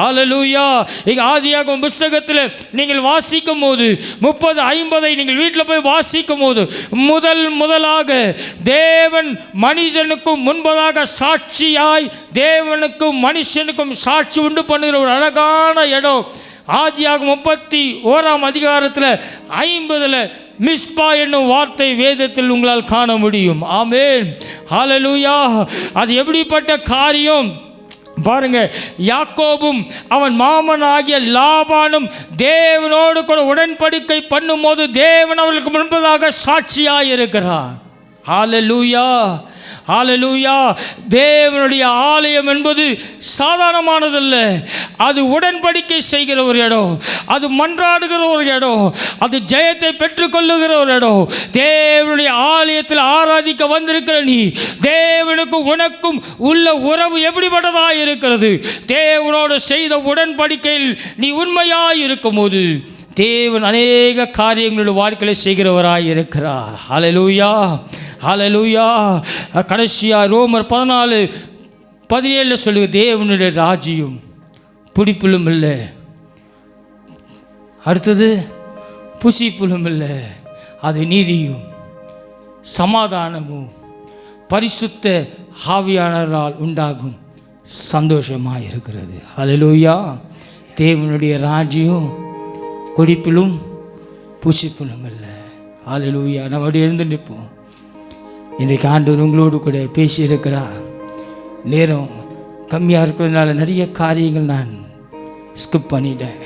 ஹல்லேலூயா. இங்கே ஆதியாகமம் புத்தகத்தில் நீங்கள் வாசிக்கும் போது 30-50 நீங்கள் வீட்டில் போய் வாசிக்கும் போது முதலாக தேவன் மனிதனுக்கும் முன்பதாக சாட்சியாய் தேவனுக்கும் மனுஷனுக்கும் சாட்சி உண்டு பண்ணுகிற ஒரு அழகான இடம் ஆதியாகமம் 31 அதிகாரத்தில் 50 மிஸ்பா என்னும் வார்த்தை வேதத்தில் உங்களால் காண முடியும். ஆமென், ஹல்லேலூயா. அது எப்படிப்பட்ட காரியம் பாருங்க. யாக்கோபும் அவன் மாமன் ஆகிய லாபானும் தேவனோடு கூட உடன்படிக்கை பண்ணும்போது தேவன் அவர்களுக்கு முன்பதாக சாட்சியாக இருக்கிறார். ஹல்லேலூயா, ஹல்லேலூயா. தேவனுடைய ஆலயம் என்பது சாதாரணமானதல்ல. அது உடன்படிக்கை செய்கிற ஒரு இடம், அது மன்றாடுகிற ஒரு இடம், அது ஜெயத்தை பெற்றுக்கொள்ளுகிற ஒரு இடம். தேவனுடைய ஆலயத்தில் ஆராதிக்க வந்திருக்கிற நீ, தேவனுக்கும் உனக்கும் உள்ள உறவு எப்படிப்பட்டதாக இருக்கிறது? தேவனோடு செய்த உடன்படிக்கையில் நீ உண்மையாக இருக்கும்போது தேவன் அநேக காரியங்களுடைய வாழ்க்கையில் செய்கிறவராய் இருக்கிறார். ஹல்லேலூயா, ஹல்லேலூயா. கடைசியாக ரோமர் 14:17 சொல்லுங்க, தேவனுடைய ராஜ்யம் பிடிப்பிலும் இல்லை, அடுத்தது புசிப்பிலும் இல்லை, அது நீதியும் சமாதானமும் பரிசுத்த ஆவியானவரால் உண்டாகும் சந்தோஷமாக இருக்கிறது. ஹல்லேலூயா. தேவனுடைய ராஜ்யம் குடிப்பிலும் புசிப்பிலும் இல்லை. ஹல்லேலூயா. நம்ம அப்படி எழுந்து நிற்போம். இன்றைக்கு ஆண்டவர் உங்களோடு கூட பேசியிருக்கிறார். நேரம் கம்மியாக இருக்கிறதுனால நிறைய காரியங்கள் நான் ஸ்கிப் பண்ணிட்டேன்.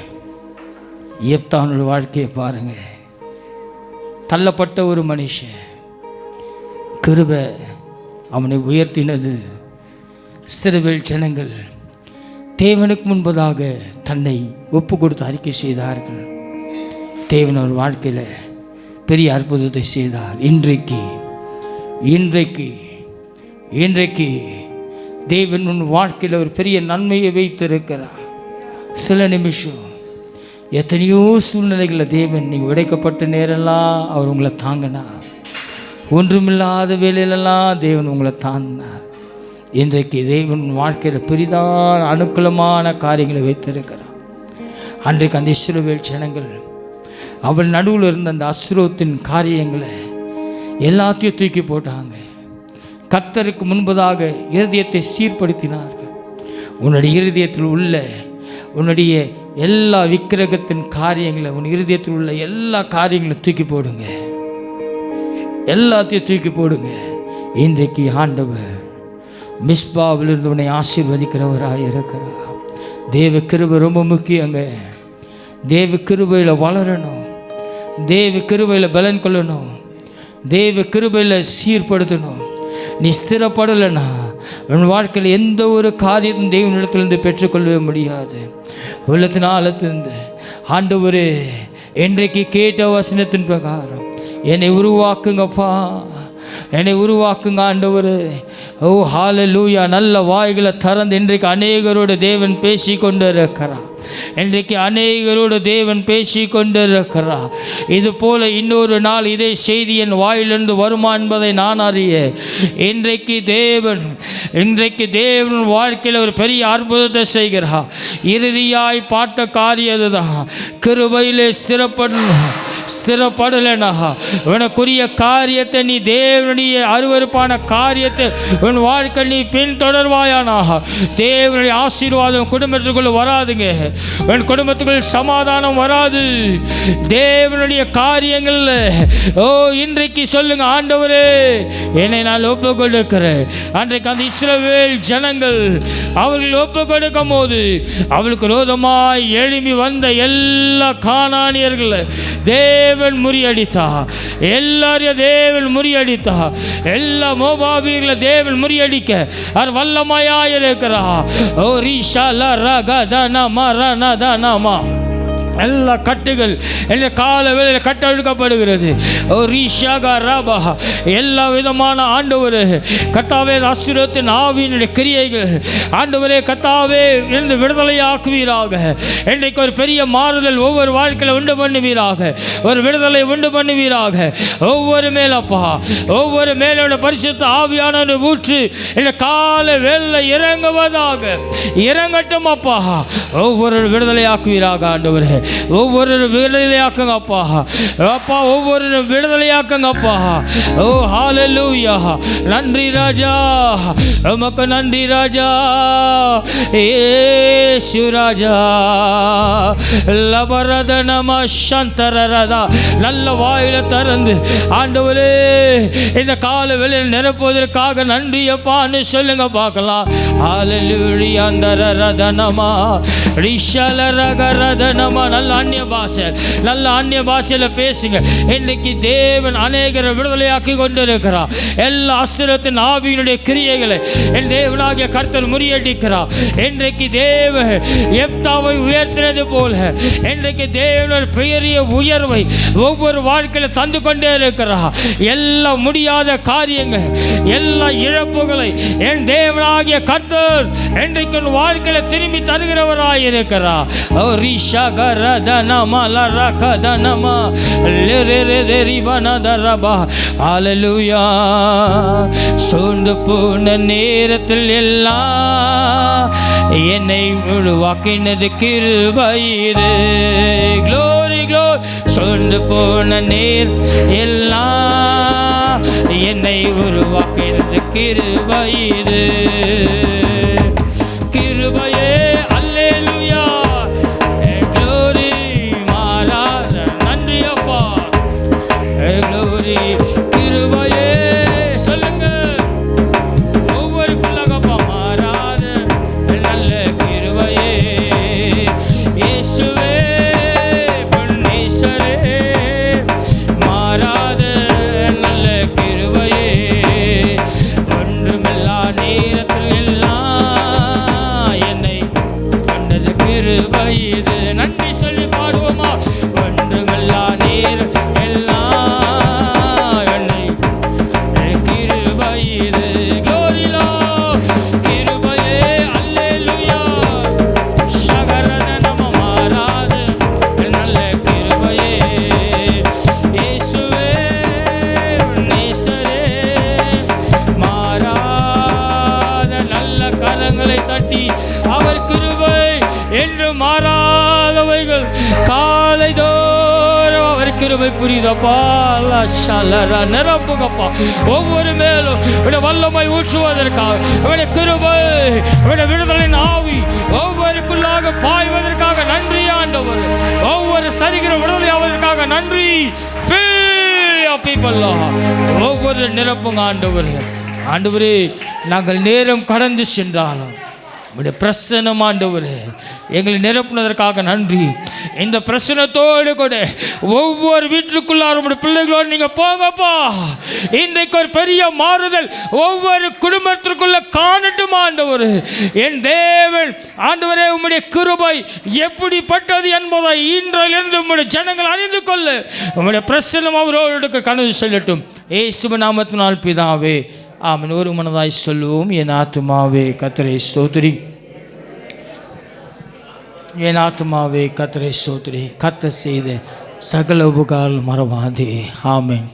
ஏப்தானோட வாழ்க்கையை பாருங்கள். தள்ளப்பட்ட ஒரு மனுஷன், கிருபை அவனை உயர்த்தினது. இஸ்ரவேல் ஜனங்கள் தேவனுக்கு முன்பதாக தன்னை ஒப்பு கொடுத்து அறிக்கை செய்தார்கள். தேவன் ஒரு வாழ்க்கையில் பெரிய அற்புதத்தை செய்தார். இன்றைக்கு தேவன் உன் வாழ்க்கையில் ஒரு பெரிய நன்மையை வைத்திருக்கிறார். சில நிமிஷம் எத்தனையோ சூழ்நிலைகளில் தேவன் நீங்கள் உடைக்கப்பட்ட நேரம்லாம் அவர் உங்களை தாங்கினார். ஒன்றுமில்லாத வேலையிலெல்லாம் தேவன் உங்களை தாங்கினார். இன்றைக்கு தேவன் வாழ்க்கையில் பெரிதான அனுகூலமான காரியங்களை வைத்திருக்கிறார். அன்றைக்கு அந்த இஸ்ரவேல் ஜனங்கள் அவள் நடுவில் இருந்த அந்த அஸ்ரோத்தின் காரியங்களை எல்லாத்தையும் தூக்கி போட்டாங்க. கர்த்தருக்கு முன்பதாக இருதயத்தை சீர்படுத்தினார்கள். உன்னுடைய இருதயத்தில் உள்ள உன்னுடைய எல்லா விக்கிரகத்தின் காரியங்களை, உன் இருதயத்தில் உள்ள எல்லா காரியங்களையும் தூக்கி போடுங்க, எல்லாத்தையும் தூக்கி போடுங்க. இன்றைக்கு ஆண்டவர் மிஸ்பாவிலிருந்து உன்னை ஆசீர்வதிக்கிறவராக இருக்கிறார். தேவ கிருபை ரொம்ப முக்கியங்க. தேவ கிருபையில் வளரணும், தேவ கிருபையில் பலன் கொள்ளணும், தேவ கிருபையில் சீர்படுத்தணும். நீ ஸ்திரப்படலைன்னா உன் வாழ்க்கையில் எந்த ஒரு காரியத்தையும் தேவனிடத்திலிருந்து பெற்றுக்கொள்ளவே முடியாது. உள்ளத்தின் ஆழத்திலிருந்து ஆண்டவரே இன்றைக்கு கேட்ட வசனத்தின் பிரகாரம் என்னை உருவாக்குங்கப்பா, என்னை உருவாக்குங்க ஆண்டவரே. ஓ ஹல்லேலூயா. நல்ல வாய்களை திறந்து இன்றைக்கு அநேகரோடு தேவன் பேசி கொண்டு இருக்கிறார். இன்றைக்கு அநேகரோடு தேவன் பேசி கொண்டு இருக்கிறார். இது போல இன்னொரு நாள் இதே செய்தி என் வாயிலிருந்து வருமா என்பதை நான் அறிய இன்றைக்கு தேவன் வாழ்க்கையில் ஒரு பெரிய அற்புதத்தை செய்கிறார். இறுதியாய் பார்த்த காரியம் தான், கிருபையிலே ஸ்திரப்படலைனா உனக்குரிய காரியத்தை நீ தேவனுடைய அருவருப்பான காரியத்தை உன் வாழ்க்கை நீ பின்தொடர்வாயானாக தேவனுடைய ஆசீர்வாதம் குடும்பத்துக்குள்ள வராதுங்க. உன் குடும்பத்துக்குள் சமாதானம் வராது. தேவனுடைய காரியங்கள் இன்றைக்கு சொல்லுங்க, ஆண்டவரே என்னை நான் ஒப்பு கொடுக்கிறேன். அன்றைக்கு அந்த இஸ்ரவேல் ஜனங்கள் அவர்கள் ஒப்பு கொடுக்கும் போது அவளுக்கு விரோதமாய் எழும்பி வந்த எல்லா கானானியர்கள் தேவன் முறியடித்தா, எல்லாரையும் தேவன் முறியடித்தா, எல்லா மோபாபியர்களை தேவன் முறியடிக்க அவர் வல்லமையாயிருக்கிறா. ஓ ரிஷா ல ரக தன மரண தனமா எல்லா கட்டுகள் இந்த கால வேளையில் கட்டழுக்கப்படுகிறது. எல்லா விதமான ஆண்டவரே கர்த்தாவே ஆசீர்வாதத்தின் ஆவியினுடைய கிரியைகள் ஆண்டவரே கர்த்தாவே இருந்து விடுதலையாக்குவீராக. இன்றைக்கு ஒரு பெரிய மாறுதல் ஒவ்வொரு வாழ்க்கையில் உண்டு பண்ணுவீராக. ஒரு விடுதலை உண்டு பண்ணுவீராக. ஒவ்வொரு மேலப்பா ஒவ்வொரு மேலோட பரிசுத்த ஆவியான ஊற்று இந்த கால வேளையில் இறங்குவதாக. இறங்கட்டும் அப்பா. ஒவ்வொரு விடுதலையாக்குவீராக ஆண்டவரே. ஒவ்வொரு விடுதலையாக்குங்கப்பா. அப்பா ஒவ்வொரு விடுதலையாக்குங்கப்பா. ஓ ஹalleluya. நன்றி ராஜா, உமக்கு நன்றி ராஜா. இயேசு ராஜா லபரதனம சந்தரரதா. நல்ல வாயில திறந்து ஆண்டவரே இந்த கால வேளையில் நிரப்புவதற்காக நன்றி அப்பான்னு சொல்லுங்க பார்க்கலாம். ஹalleluya. அந்தரரதனமா ரிஷலரகரதனமா. நல்ல அந்நிய பாஷையில் பேசுங்க. இன்னைக்கு தேவன் அநேகரை விடுதலையாக்கி கொண்டிருக்கிறார். எல்லா ஆசீர்வாதத்தின் ஆவியினுடைய கிரியைகளை என் தேவனாகிய கர்த்தர் முறியடிக்கிறார். இன்றைக்கு தேவன் எப்தாவை உயர்த்தினது போல இன்றைக்கு தேவன் பெரிய உயர்வை ஒவ்வொரு வாழ்க்கையில் தந்து கொண்டே இருக்கிறார். எல்லா முடியாத காரியங்கள் எல்லா இழப்புகளை என் தேவனாகிய கர்த்தர் இன்றைக்கு வாழ்க்கையில் திரும்பி தருகிறவராய் இருக்கிறார். சோர்ந்து போன நேரத்தில் எல்லாம் என்னை உருவாக்கினது கிருபையிலே. Glory glory. சோர்ந்து போன நேர் எல்லாம் என்னை உருவாக்கினது கிருபையிலே. கிருபையே அல்லேலூயா. க்ளோரி மாறாத நன்றி அப்பா. க்ளோரி கிருபையே சொல்லுங்க ஒவ்வொருக்குள்ளகப்பா. மாறாத நல்ல கிருபையே இயேசுவே பொன்னேசரே. மாறாத நல்ல கிருபையே ஒன்றுமில்லா நேரத்தில் எல்லாம் என்னை கொண்டது கிருபை இது. நன்றி சொல்லி பாடுவோமா. ஒன்றுமில்லா நேரம் எல்லாம் என்னை கிருபை இது. க்ளோரிலோ கிருபையே அல்லேலூயா. சகரதனம மாறாத நல்ல கிருபையே இயேசுவே நேசரே. மாறாத நல்ல கரங்களை தட்டி அவர் கிருபை என்று மாறாதவைகள் காலை தோறும் அவர் கிருபை புரியுதப்பா. நிரப்புங்கப்பா. ஒவ்வொரு மேலும் வல்லமை ஊற்றுவதற்காக கிருபை விடுதலின் ஆவி ஒவ்வொருக்குள்ளாக பாய்வதற்காக நன்றி ஆண்டவர். ஒவ்வொரு சரிகிற விடுதலை ஆவதற்காக நன்றி. ஒவ்வொரு நிரப்புங்க ஆண்டவர். ஆண்டவரே நாங்கள் நேரம் கடந்து சென்றாலும் உடைய பிரசன்னம் ஆண்டவரே எங்களை நிரப்புனதற்காக நன்றி. இந்த பிரசனத்தோடு கூட ஒவ்வொரு வீட்டுக்குள்ளார உடைய பிள்ளைகளோடு நீங்கள் போங்கப்பா. இன்றைக்கு ஒரு பெரிய மாறுதல் ஒவ்வொரு குடும்பத்திற்குள்ள காணட்டும் ஆண்டவர். என் தேவன் ஆண்டவரே உம்முடைய கிருபை எப்படிப்பட்டது என்பதை இன்றிலிருந்து உம்முடைய ஜனங்கள் அறிந்து கொள்ள உம்முடைய பிரசன்னம் அவரோடு கனவு செல்லட்டும். இயேசுவின் நாமத்தினால் பிதாவே ஆமென். ஒரு மனதாய் சொல்லுவோம். என் ஆத்துமாவே கர்த்தரை ஸ்தோத்திரி. என் ஆத்துமாவே கர்த்தரை ஸ்தோத்திரி. கர்த்தர் செய்த சகல உபகாரம் மறவாதே. ஆமென்.